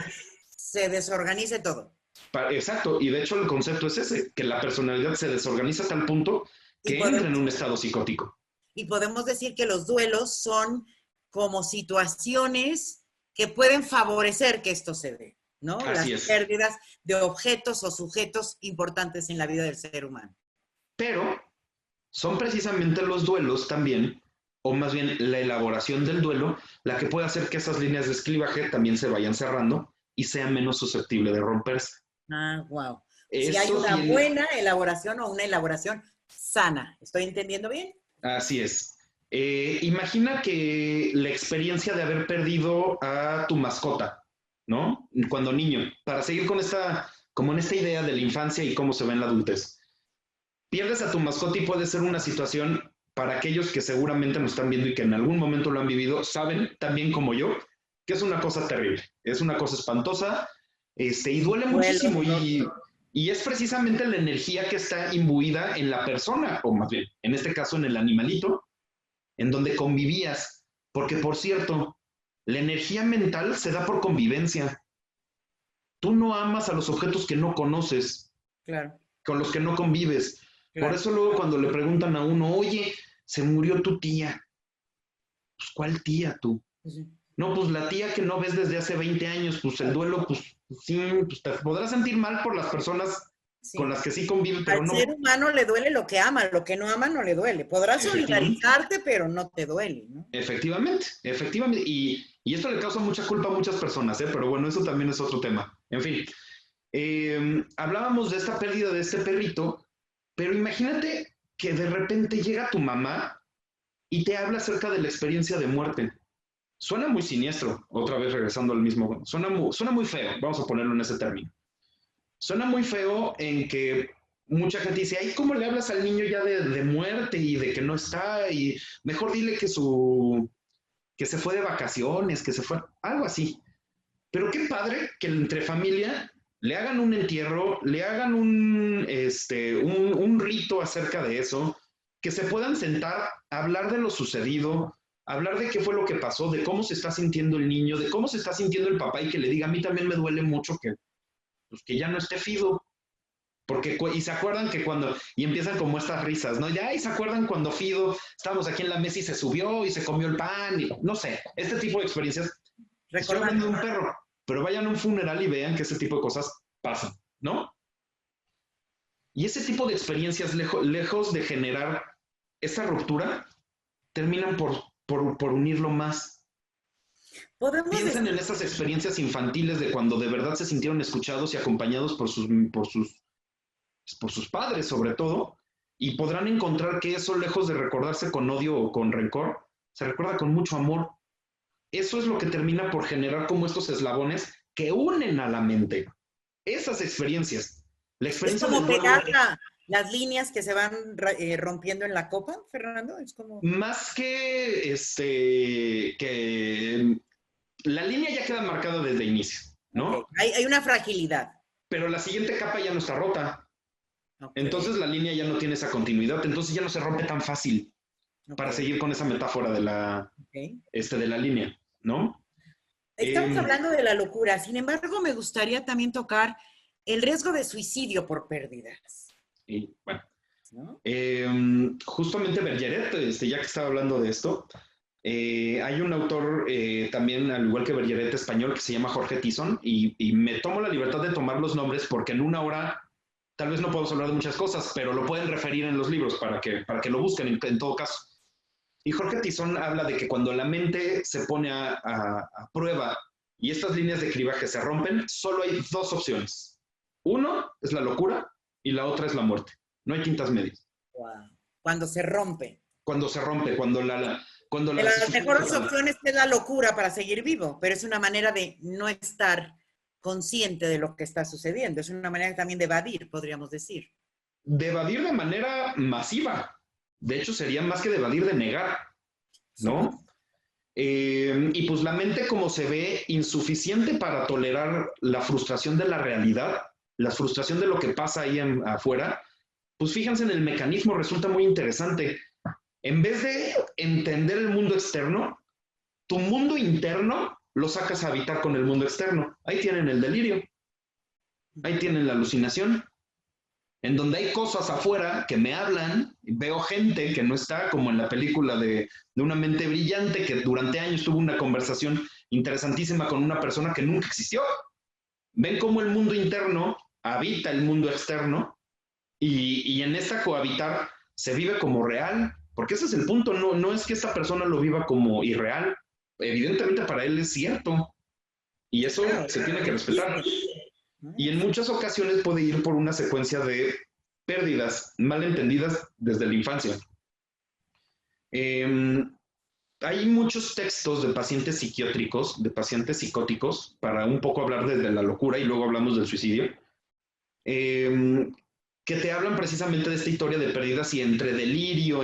Speaker 1: se desorganice todo.
Speaker 2: Exacto, y de hecho el concepto es ese, que la personalidad se desorganiza a tal punto
Speaker 1: Y
Speaker 2: que entra en
Speaker 1: podemos,
Speaker 2: un estado psicótico.
Speaker 1: y podemos decir que los duelos son como situaciones que pueden favorecer que esto se dé, ¿no? Las
Speaker 2: Así es.
Speaker 1: pérdidas de objetos o sujetos importantes en la vida del ser humano.
Speaker 2: Pero son precisamente los duelos también, o más bien la elaboración del duelo, la que puede hacer que esas líneas de esclivaje también se vayan cerrando y sea menos susceptible de romperse.
Speaker 1: Ah, wow. Si hay
Speaker 2: Eso
Speaker 1: una
Speaker 2: tiene,
Speaker 1: buena elaboración o una elaboración sana. ¿Estoy entendiendo bien?
Speaker 2: así es. Imagina que la experiencia de haber perdido a tu mascota, ¿no? Cuando niño, para seguir con como en esta idea de la infancia y cómo se ve en la adultez. Pierdes a tu mascota y puede ser una situación para aquellos que seguramente nos están viendo y que en algún momento lo han vivido, saben también como yo que es una cosa terrible, es una cosa espantosa, y duele
Speaker 1: Duelo,
Speaker 2: muchísimo
Speaker 1: dolor.
Speaker 2: y es precisamente la energía que está imbuida en la persona, o más bien, en este caso en el animalito, en donde convivías, porque por cierto, la energía mental se da por convivencia. Tú no amas a los objetos que no conoces,
Speaker 1: Claro,
Speaker 2: con los que no convives. Por
Speaker 1: claro.
Speaker 2: eso luego cuando le preguntan a uno, oye, se murió tu tía, pues ¿cuál tía tú?
Speaker 1: Sí.
Speaker 2: No, pues la tía que no ves desde hace 20 años, pues el duelo, pues sí, pues te podrás sentir mal por las personas con
Speaker 1: Sí.
Speaker 2: las que sí convive, pero
Speaker 1: Al
Speaker 2: no,
Speaker 1: ser humano le duele lo que ama, lo que no ama no le duele. Podrás
Speaker 2: efectivamente,
Speaker 1: solidarizarte, pero no te duele, ¿no?
Speaker 2: efectivamente, efectivamente, y esto le causa mucha culpa a muchas personas, ¿eh? Pero bueno, eso también es otro tema. En fin, hablábamos de esta pérdida de este perrito, pero imagínate que de repente llega tu mamá y te habla acerca de la experiencia de muerte. Suena muy siniestro, otra vez regresando al mismo, suena muy feo, vamos a ponerlo en ese término. Suena muy feo en que mucha gente dice, ay, ¿cómo le hablas al niño ya de muerte y de que no está? Y mejor dile que se fue de vacaciones, que se fue, algo así. Pero qué padre que entre familia le hagan un entierro, le hagan un rito acerca de eso, que se puedan sentar, hablar de lo sucedido, hablar de qué fue lo que pasó, de cómo se está sintiendo el niño, de cómo se está sintiendo el papá y que le diga, a mí también me duele mucho que, pues, que ya no esté Fido. Porque, y se acuerdan que cuando, y empiezan como estas risas, ¿no? Ya, y se acuerdan cuando Fido, estábamos aquí en la mesa y se subió y se comió el pan, y no sé, este tipo de experiencias. Estoy hablando de un perro, pero vayan a un funeral y vean que ese tipo de cosas pasan, ¿no? Y ese tipo de experiencias, lejos de generar esa ruptura, terminan por unirlo más. Piensen en esas experiencias infantiles de cuando de verdad se sintieron escuchados y acompañados por sus padres, sobre todo, y podrán encontrar que eso, lejos de recordarse con odio o con rencor, se recuerda con mucho amor. Eso es lo que termina por generar como estos eslabones que unen a la mente. Esas experiencias. La experiencia
Speaker 1: es como pegar las líneas que se van rompiendo en la copa, Fernando. Es como...
Speaker 2: Más que la línea ya queda marcada desde el inicio, ¿no?
Speaker 1: Okay. Hay una fragilidad.
Speaker 2: Pero la siguiente capa ya no está rota. Okay. Entonces la línea ya no tiene esa continuidad, entonces ya no se rompe tan fácil para seguir con esa metáfora de la línea, ¿no?
Speaker 1: Estamos hablando de la locura, sin embargo me gustaría también tocar el riesgo de suicidio por pérdidas.
Speaker 2: Y bueno, ¿no? Justamente Bergeret, ya que estaba hablando de esto, hay un autor también, al igual que Bergeret, español, que se llama Jorge Tizón, y me tomo la libertad de tomar los nombres porque en una hora tal vez no podemos hablar de muchas cosas, pero lo pueden referir en los libros para que lo busquen en todo caso. Y Jorge Tizón habla de que cuando la mente se pone a prueba y estas líneas de cribaje se rompen, solo hay dos opciones. Uno es la locura y la otra es la muerte. No hay tintas medias.
Speaker 1: Wow. Cuando se rompe.
Speaker 2: Cuando se rompe, cuando la
Speaker 1: las mejores opciones es la locura para seguir vivo, pero es una manera de no estar consciente de lo que está sucediendo. Es una manera también de evadir, podríamos decir.
Speaker 2: De evadir de manera masiva. De hecho, sería más que de evadir, de negar, ¿no? Y pues la mente, como se ve insuficiente para tolerar la frustración de la realidad, la frustración de lo que pasa ahí afuera, pues fíjense en el mecanismo, resulta muy interesante. En vez de entender el mundo externo, tu mundo interno lo sacas a habitar con el mundo externo. Ahí tienen el delirio, ahí tienen la alucinación, en donde hay cosas afuera que me hablan, veo gente que no está, como en la película de Una mente brillante, que durante años tuvo una conversación interesantísima con una persona que nunca existió. Ven cómo el mundo interno habita el mundo externo y en esta cohabitar se vive como real, porque ese es el punto, no es que esta persona lo viva como irreal, evidentemente para él es cierto, y eso se tiene que respetar. Y en muchas ocasiones puede ir por una secuencia de pérdidas malentendidas desde la infancia. Hay muchos textos de pacientes psiquiátricos, de pacientes psicóticos, para un poco hablar desde la locura y luego hablamos del suicidio, que te hablan precisamente de esta historia de pérdidas y entre delirio,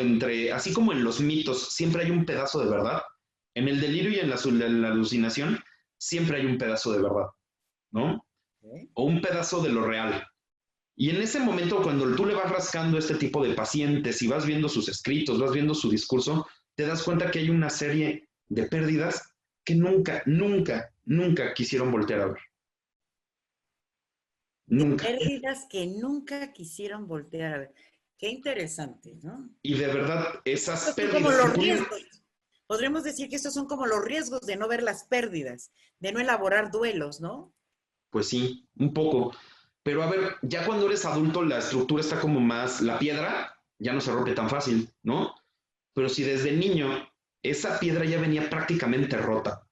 Speaker 2: así como en los mitos, siempre hay un pedazo de verdad. En el delirio y en la alucinación, siempre hay un pedazo de verdad, ¿no? O un pedazo de lo real. Y en ese momento, cuando tú le vas rascando a este tipo de pacientes y vas viendo sus escritos, vas viendo su discurso, te das cuenta que hay una serie de pérdidas que nunca quisieron voltear a ver. Nunca.
Speaker 1: Pérdidas que nunca quisieron voltear a ver. Qué interesante, ¿no?
Speaker 2: Y de verdad, esas pérdidas...
Speaker 1: Como los riesgos. Podríamos decir que estos son como los riesgos de no ver las pérdidas, de no elaborar duelos, ¿no?
Speaker 2: Pues sí, un poco. Pero a ver, ya cuando eres adulto la estructura está como más... La piedra ya no se rompe tan fácil, ¿no? Pero si desde niño esa piedra ya venía prácticamente rota,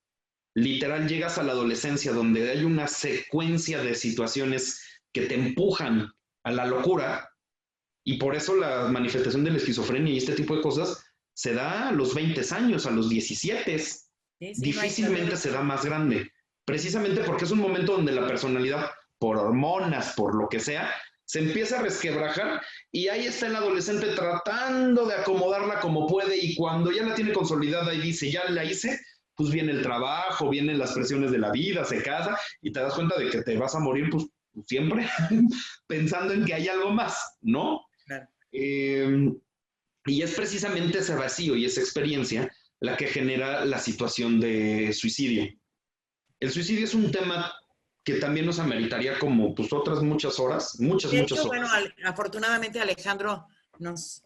Speaker 2: literal llegas a la adolescencia donde hay una secuencia de situaciones que te empujan a la locura y por eso la manifestación de la esquizofrenia y este tipo de cosas se da a los 20 años, a los 17. Sí, difícilmente se da más grande, precisamente porque es un momento donde la personalidad, por hormonas, por lo que sea, se empieza a resquebrajar y ahí está el adolescente tratando de acomodarla como puede y cuando ya la tiene consolidada y dice, ya la hice, pues viene el trabajo, vienen las presiones de la vida, se casa y te das cuenta de que te vas a morir pues siempre, pensando en que hay algo más, ¿no?
Speaker 1: Claro.
Speaker 2: Y es precisamente ese vacío y esa experiencia la que genera la situación de suicidio. El suicidio es un tema que también nos ameritaría como pues otras muchas horas,
Speaker 1: De
Speaker 2: muchas
Speaker 1: hecho, bueno,
Speaker 2: horas.
Speaker 1: afortunadamente Alejandro nos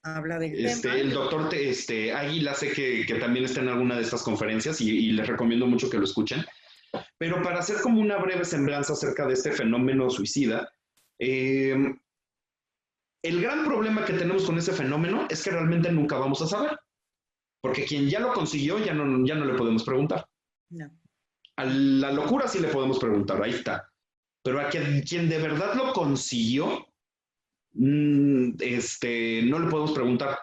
Speaker 1: habla del tema.
Speaker 2: El doctor Águila sé que también está en alguna de estas conferencias y les recomiendo mucho que lo escuchen. Pero para hacer como una breve semblanza acerca de este fenómeno suicida, el gran problema que tenemos con ese fenómeno es que realmente nunca vamos a saber, porque quien ya lo consiguió ya no le podemos preguntar.
Speaker 1: No.
Speaker 2: A la locura sí le podemos preguntar, ahí está. Pero a quien de verdad lo consiguió, no le podemos preguntar,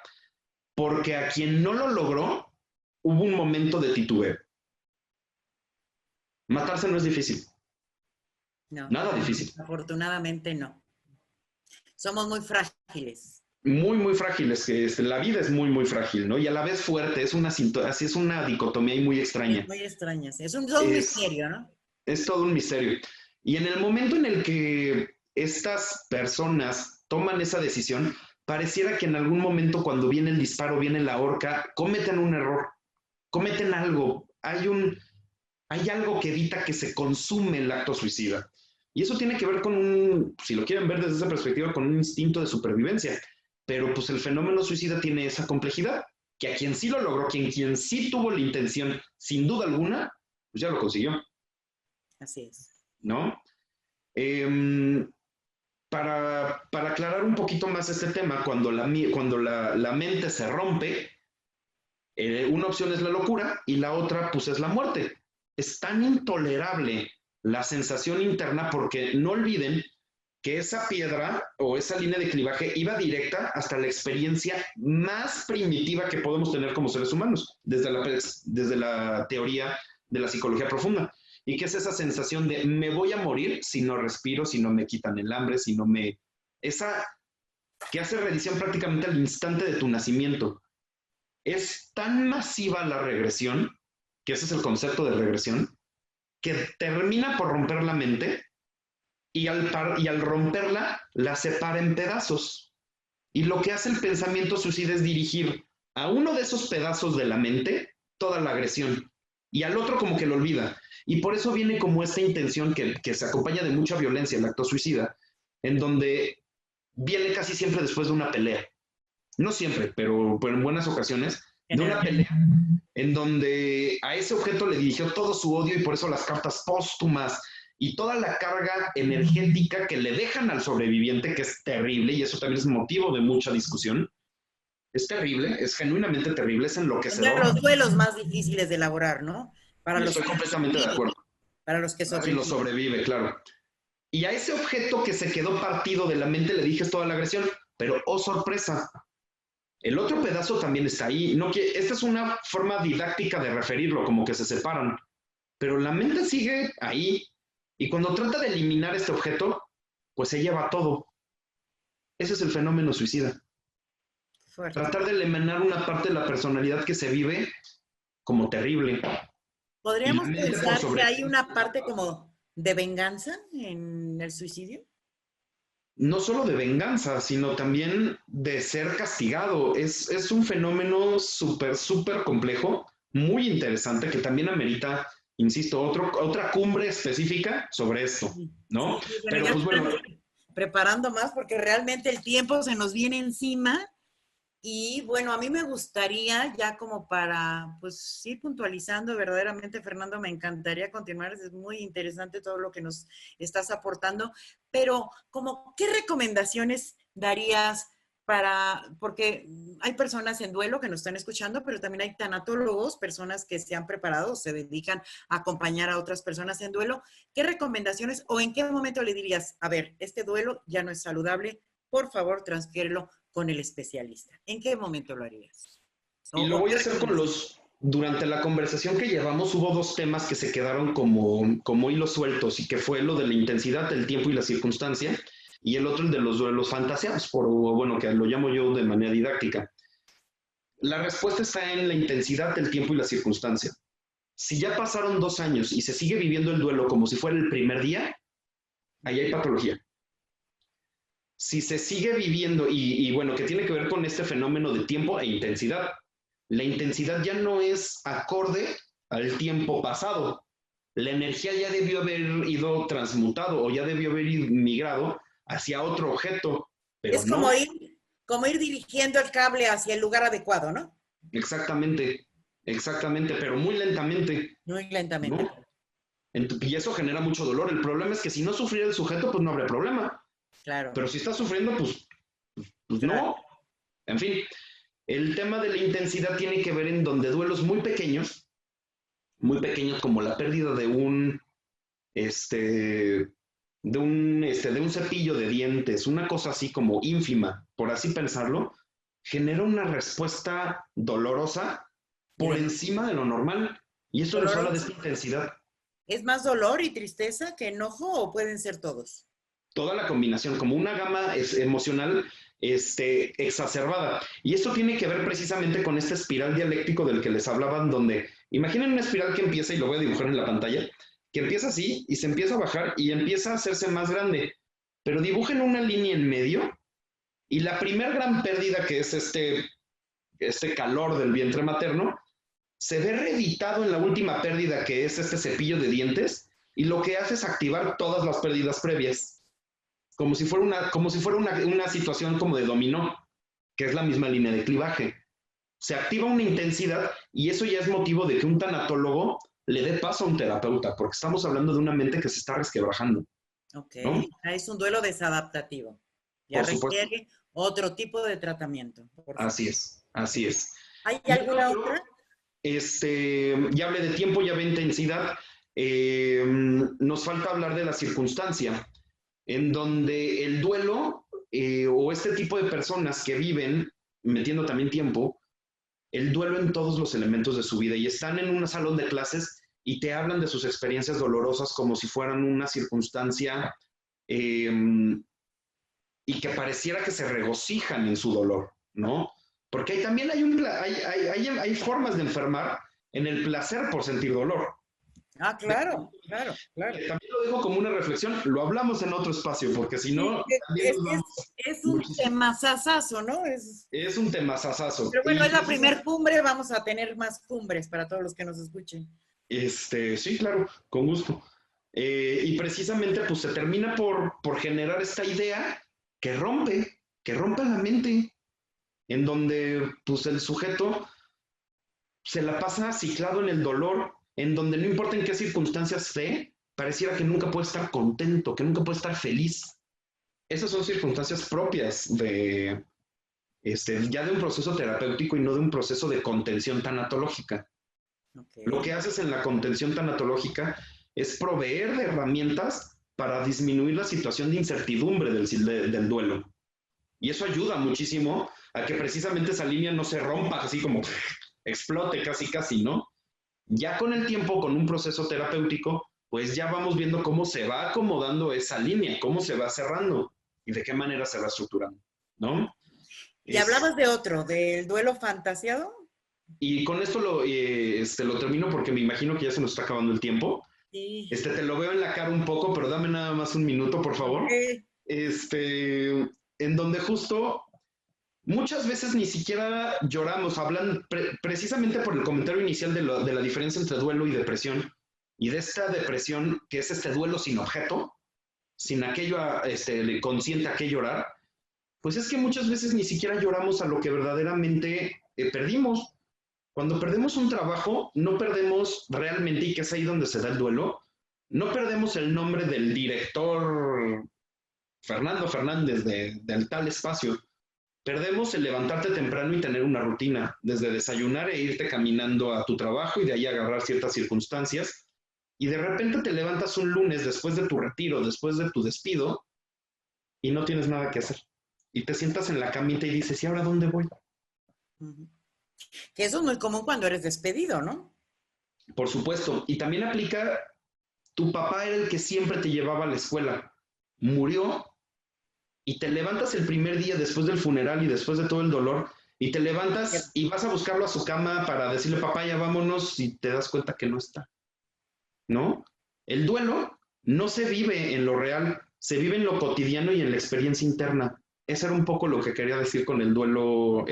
Speaker 2: porque a quien no lo logró, hubo un momento de titubeo. Matarse no es difícil.
Speaker 1: No,
Speaker 2: Nada difícil.
Speaker 1: afortunadamente no. Somos muy frágiles.
Speaker 2: Muy, muy frágiles, que la vida es muy, muy frágil, ¿no? Y a la vez fuerte, así es una dicotomía muy extraña.
Speaker 1: Muy extrañas. Es todo un misterio, ¿no?
Speaker 2: Es todo un misterio. Y en el momento en el que estas personas toman esa decisión, pareciera que en algún momento cuando viene el disparo, viene la horca, cometen un error, cometen algo, hay algo que evita que se consume el acto suicida. Y eso tiene que ver con si lo quieren ver desde esa perspectiva, con un instinto de supervivencia. Pero pues el fenómeno suicida tiene esa complejidad, que a quien sí lo logró, quien sí tuvo la intención, sin duda alguna, pues ya lo consiguió.
Speaker 1: Así es.
Speaker 2: ¿No? Para aclarar un poquito más este tema, cuando la mente se rompe, una opción es la locura y la otra pues es la muerte. Es tan intolerable la sensación interna porque no olviden que esa piedra o esa línea de clivaje iba directa hasta la experiencia más primitiva que podemos tener como seres humanos, desde la teoría de la psicología profunda. ¿Y qué es esa sensación de me voy a morir si no respiro, si no me quitan el hambre, si no me... Esa que hace revisión prácticamente al instante de tu nacimiento. Es tan masiva la regresión, que ese es el concepto de regresión, que termina por romper la mente y al romperla la separa en pedazos. Y lo que hace el pensamiento suicida es dirigir a uno de esos pedazos de la mente toda la agresión y al otro como que lo olvida. Y por eso viene como esta intención que se acompaña de mucha violencia, el acto suicida, en donde viene casi siempre después de una pelea. No siempre, pero en buenas ocasiones, de una pelea en donde a ese objeto le dirigió todo su odio y por eso las cartas póstumas y toda la carga energética que le dejan al sobreviviente, que es terrible, y eso también es motivo de mucha discusión. Es terrible, es genuinamente terrible, es enloquecedor.
Speaker 1: Son de los duelos más difíciles de elaborar, ¿no?
Speaker 2: Y estoy completamente de acuerdo.
Speaker 1: Para los que sobreviven.
Speaker 2: Lo sobrevive, claro. Y a ese objeto que se quedó partido de la mente le dije toda la agresión, pero oh sorpresa, el otro pedazo también está ahí. No, esta es una forma didáctica de referirlo, como que se separan, pero la mente sigue ahí y cuando trata de eliminar este objeto, pues se lleva todo. Ese es el fenómeno suicida. Fuerte. Tratar de eliminar una parte de la personalidad que se vive como terrible.
Speaker 1: ¿Podríamos pensar que hay una parte como de venganza en el suicidio?
Speaker 2: No solo de venganza, sino también de ser castigado. Es un fenómeno súper complejo, muy interesante, que también amerita, insisto, otra cumbre específica sobre esto, ¿no?
Speaker 1: Sí, pero pues bueno, preparando más porque realmente el tiempo se nos viene encima. Y bueno, a mí me gustaría ya como para pues ir puntualizando verdaderamente, Fernando, me encantaría continuar, es muy interesante todo lo que nos estás aportando, pero como qué recomendaciones darías porque hay personas en duelo que nos están escuchando, pero también hay tanatólogos, personas que se han preparado, se dedican a acompañar a otras personas en duelo. ¿Qué recomendaciones o en qué momento le dirías, a ver, este duelo ya no es saludable, por favor, transfiérelo con el especialista? ¿En qué momento lo harías?
Speaker 2: Y lo voy a hacer durante la conversación que llevamos hubo dos temas que se quedaron como hilos sueltos y que fue lo de la intensidad, el tiempo y la circunstancia, y el otro el de los duelos fantaseados, que lo llamo yo de manera didáctica. La respuesta está en la intensidad, el tiempo y la circunstancia. Si ya pasaron 2 años y se sigue viviendo el duelo como si fuera el primer día, ahí hay patología. Si se sigue viviendo, y bueno, que tiene que ver con este fenómeno de tiempo e intensidad. La intensidad ya no es acorde al tiempo pasado. La energía ya debió haber ido transmutado o ya debió haber migrado hacia otro objeto, pero
Speaker 1: Es
Speaker 2: no.
Speaker 1: como ir dirigiendo el cable hacia el lugar adecuado, ¿no?
Speaker 2: Exactamente, exactamente, pero muy lentamente,
Speaker 1: Muy lentamente.
Speaker 2: ¿no? Y eso genera mucho dolor. El problema es que si no sufriera el sujeto, pues no habría problema.
Speaker 1: Claro,
Speaker 2: Pero si está sufriendo, pues
Speaker 1: claro.
Speaker 2: no. En fin, el tema de la intensidad tiene que ver en donde duelos muy pequeños como la pérdida de un cepillo de dientes, una cosa así como ínfima, por así pensarlo, genera una respuesta dolorosa por encima de lo normal. Y esto nos habla de esta intensidad.
Speaker 1: ¿Es más dolor y tristeza que enojo o pueden ser todos?
Speaker 2: Toda la combinación, como una gama emocional exacerbada. Y esto tiene que ver precisamente con este espiral dialéctico del que les hablaban, donde imaginen una espiral que empieza, y lo voy a dibujar en la pantalla, que empieza así y se empieza a bajar y empieza a hacerse más grande. Pero dibujen una línea en medio y la primer gran pérdida, que es este calor del vientre materno, se ve reeditado en la última pérdida, que es este cepillo de dientes, y lo que hace es activar todas las pérdidas previas, como si fuera una situación como de dominó, que es la misma línea de clivaje. Se activa una intensidad y eso ya es motivo de que un tanatólogo le dé paso a un terapeuta, porque estamos hablando de una mente que se está resquebrajando.
Speaker 1: Ok,
Speaker 2: ¿No?
Speaker 1: es un duelo desadaptativo. Ya
Speaker 2: Por supuesto.
Speaker 1: requiere otro tipo de tratamiento.
Speaker 2: Así es, así es.
Speaker 1: ¿Hay
Speaker 2: Y
Speaker 1: alguna otra?
Speaker 2: Ya hablé de tiempo, ya hablé de intensidad. Nos falta hablar de la circunstancia, en donde el duelo o este tipo de personas que viven, metiendo también tiempo, el duelo en todos los elementos de su vida y están en un salón de clases y te hablan de sus experiencias dolorosas como si fueran una circunstancia eh, y que pareciera que se regocijan en su dolor, ¿no? Porque también hay formas de enfermar en el placer por sentir dolor.
Speaker 1: Ah, claro, claro, claro.
Speaker 2: También lo dejo como una reflexión, lo hablamos en otro espacio, porque si
Speaker 1: Sí,
Speaker 2: no, también nos vamos
Speaker 1: es un
Speaker 2: muchísimo.
Speaker 1: temazazazo, ¿no?
Speaker 2: Es un temazazazo.
Speaker 1: Pero bueno, es la primer cumbre, vamos a tener más cumbres para todos los que nos escuchen.
Speaker 2: Sí, claro, con gusto. Y precisamente pues se termina por generar esta idea que rompe la mente, en donde pues el sujeto se la pasa ciclado en el dolor, en donde no importa en qué circunstancias esté, pareciera que nunca puede estar contento, que nunca puede estar feliz. Esas son circunstancias propias ya de un proceso terapéutico y no de un proceso de contención tanatológica.
Speaker 1: Okay.
Speaker 2: Lo que haces en la contención tanatológica es proveer de herramientas para disminuir la situación de incertidumbre del duelo. Y eso ayuda muchísimo a que precisamente esa línea no se rompa así como explote casi, ¿no? Ya con el tiempo, con un proceso terapéutico, pues ya vamos viendo cómo se va acomodando esa línea, cómo se va cerrando y de qué manera se va estructurando, ¿no?
Speaker 1: Y hablabas de otro, del duelo fantasiado.
Speaker 2: Y con esto lo termino porque me imagino que ya se nos está acabando el tiempo.
Speaker 1: Sí.
Speaker 2: Te lo veo en la cara un poco, pero dame nada más un minuto, por favor.
Speaker 1: Okay.
Speaker 2: En donde justo muchas veces ni siquiera lloramos, hablan precisamente por el comentario inicial de la diferencia entre duelo y depresión, y de esta depresión que es este duelo sin objeto, sin aquello consciente a qué llorar, pues es que muchas veces ni siquiera lloramos a lo que verdaderamente perdimos. Cuando perdemos un trabajo, no perdemos realmente, y que es ahí donde se da el duelo, no perdemos el nombre del director Fernando Fernández del tal espacio. Perdemos el levantarte temprano y tener una rutina, desde desayunar e irte caminando a tu trabajo y de ahí agarrar ciertas circunstancias. Y de repente te levantas un lunes después de tu retiro, después de tu despido, y no tienes nada que hacer. Y te sientas en la camita y dices, ¿y ahora dónde voy?
Speaker 1: Uh-huh. Que eso es muy común cuando eres despedido, ¿no?
Speaker 2: Por supuesto. Y también aplica, tu papá era el que siempre te llevaba a la escuela. Murió y te levantas el primer día después del funeral y después de todo el dolor y te levantas y vas a buscarlo a su cama para decirle, papá, ya vámonos, y te das cuenta que no está, ¿no? El duelo no se vive en lo real, se vive en lo cotidiano y en la experiencia interna. Eso era un poco lo que quería decir con el duelo,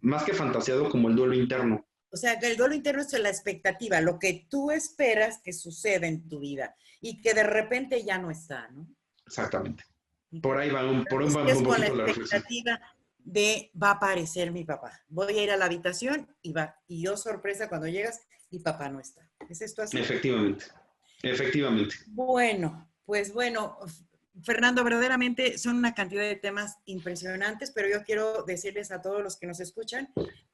Speaker 2: más que fantaseado, como el duelo interno.
Speaker 1: O sea, que el duelo interno es la expectativa, lo que tú esperas que suceda en tu vida y que de repente ya no está, ¿no?
Speaker 2: Exactamente.
Speaker 1: Y
Speaker 2: Por
Speaker 1: que
Speaker 2: ahí va un, por un,
Speaker 1: es
Speaker 2: un
Speaker 1: con la
Speaker 2: poquito la reflexión.
Speaker 1: expectativa de va a aparecer mi papá. Voy a ir a la habitación y va. Y yo, sorpresa, cuando llegas y papá no está. ¿Es esto así?
Speaker 2: Efectivamente. Efectivamente.
Speaker 1: Bueno, pues bueno, Fernando, verdaderamente son una cantidad de temas impresionantes, pero yo quiero decirles a todos los que nos escuchan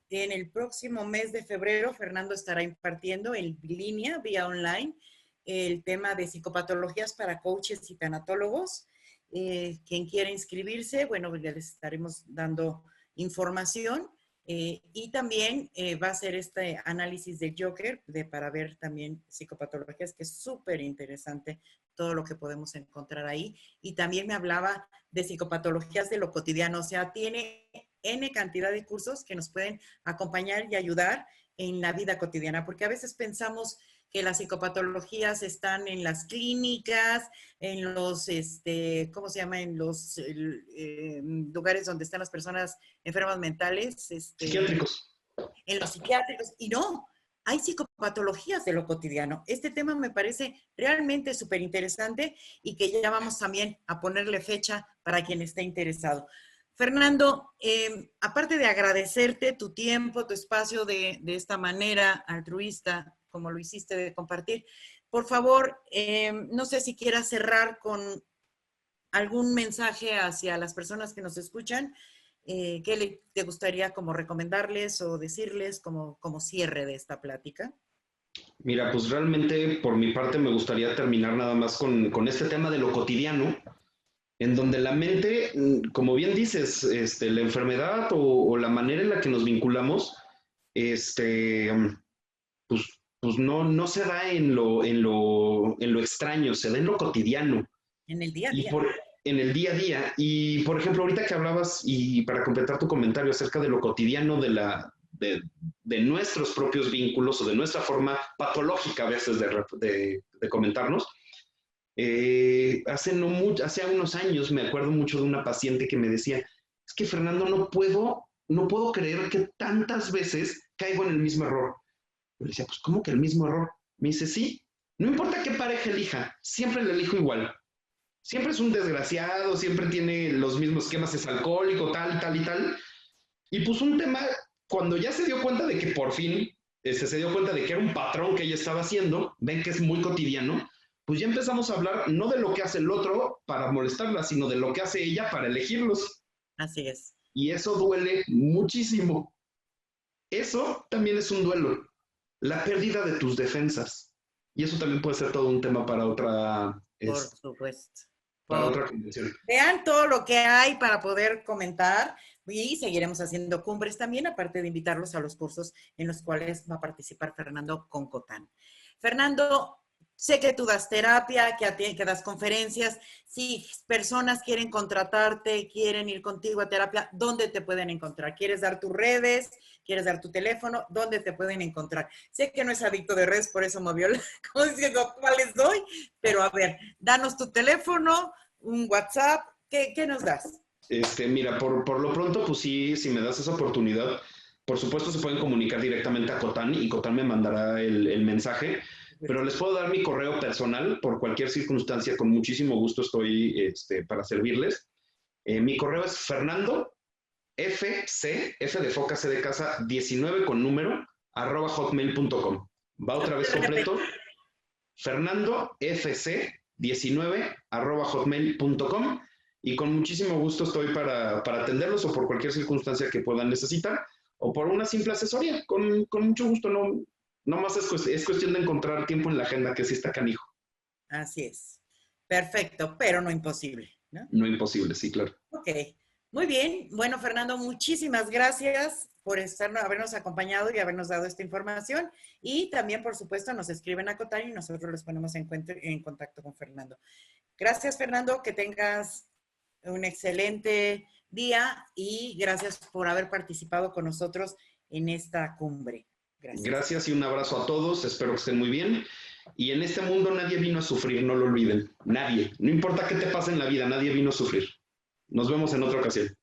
Speaker 1: que en el próximo mes de febrero Fernando estará impartiendo en línea, vía online, el tema de psicopatologías para coaches y tanatólogos. Quien quiera inscribirse, bueno, ya les estaremos dando información. Y también va a ser este análisis de Joker para ver también psicopatologías, que es súper interesante todo lo que podemos encontrar ahí. Y también me hablaba de psicopatologías de lo cotidiano, o sea, tiene N cantidad de cursos que nos pueden acompañar y ayudar en la vida cotidiana, porque a veces pensamos que las psicopatologías están en las clínicas, en los, ¿cómo se llama? En los lugares donde están las personas enfermas mentales,
Speaker 2: Psiquiátricos.
Speaker 1: en los psiquiátricos, y no, hay psicopatologías de lo cotidiano. Este tema me parece realmente súper interesante y que ya vamos también a ponerle fecha para quien esté interesado. Fernando, aparte de agradecerte tu tiempo, tu espacio de esta manera altruista, como lo hiciste de compartir, por favor, no sé si quieras cerrar con algún mensaje hacia las personas que nos escuchan. ¿Qué te gustaría como recomendarles o decirles como cierre de esta plática?
Speaker 2: Mira, pues realmente por mi parte me gustaría terminar nada más con este tema de lo cotidiano, en donde la mente, como bien dices, la enfermedad o la manera en la que nos vinculamos, pues, pues no se da en lo extraño, se da en lo cotidiano
Speaker 1: En el día a
Speaker 2: y
Speaker 1: día.
Speaker 2: en el día a día. Y por ejemplo, ahorita que hablabas, y para completar tu comentario acerca de lo cotidiano de nuestros propios vínculos o de nuestra forma patológica a veces de comentarnos, hace unos años me acuerdo mucho de una paciente que me decía, es que Fernando, no puedo creer que tantas veces caigo en el mismo error. Yo le decía, pues ¿cómo que el mismo error? Me dice, sí, no importa qué pareja elija, siempre le elijo igual. Siempre es un desgraciado, siempre tiene los mismos esquemas, es alcohólico, tal, tal y tal. Y pues un tema, cuando ya se dio cuenta de que por fin se dio cuenta de que era un patrón que ella estaba haciendo, ven que es muy cotidiano, pues ya empezamos a hablar no de lo que hace el otro para molestarla, sino de lo que hace ella para elegirlos.
Speaker 1: Así es.
Speaker 2: Y eso duele muchísimo. Eso también es un duelo, la pérdida de tus defensas. Y eso también puede ser todo un tema
Speaker 1: Por supuesto.
Speaker 2: para
Speaker 1: Por...
Speaker 2: otra convención.
Speaker 1: Vean todo lo que hay para poder comentar y seguiremos haciendo cumbres también, aparte de invitarlos a los cursos en los cuales va a participar Fernando con Cotán. Fernando, sé que tú das terapia, que das conferencias. Si personas quieren contratarte, quieren ir contigo a terapia, ¿dónde te pueden encontrar? ¿Quieres dar tus redes? ¿Quieres dar tu teléfono? ¿Dónde te pueden encontrar? Sé que no es adicto de redes, por eso movió, como diciendo, ¿cuál les doy? Pero a ver, danos tu teléfono, un WhatsApp, ¿qué nos das?
Speaker 2: Mira, por lo pronto, pues sí, si me das esa oportunidad, por supuesto se pueden comunicar directamente a Cotán y Cotán me mandará el mensaje, pero les puedo dar mi correo personal por cualquier circunstancia, con muchísimo gusto estoy para servirles. Mi correo es Fernando F de foca, C de casa, 19 con número, @hotmail.com. Va otra vez completo. Fernando FC 19 @hotmail.com y con muchísimo gusto estoy para atenderlos o por cualquier circunstancia que puedan necesitar o por una simple asesoría. Con mucho gusto, no más es cuestión de encontrar tiempo en la agenda, que sí está canijo.
Speaker 1: Así es. Perfecto, pero no imposible, ¿no?
Speaker 2: No imposible, sí, claro.
Speaker 1: Ok, muy bien. Bueno, Fernando, muchísimas gracias por habernos acompañado y habernos dado esta información. Y también, por supuesto, nos escriben a Cotán y nosotros les ponemos en contacto con Fernando. Gracias, Fernando, que tengas un excelente día y gracias por haber participado con nosotros en esta cumbre. Gracias.
Speaker 2: Gracias y un abrazo a todos, espero que estén muy bien. Y en este mundo nadie vino a sufrir, no lo olviden. Nadie. No importa qué te pase en la vida, nadie vino a sufrir. Nos vemos en otra ocasión.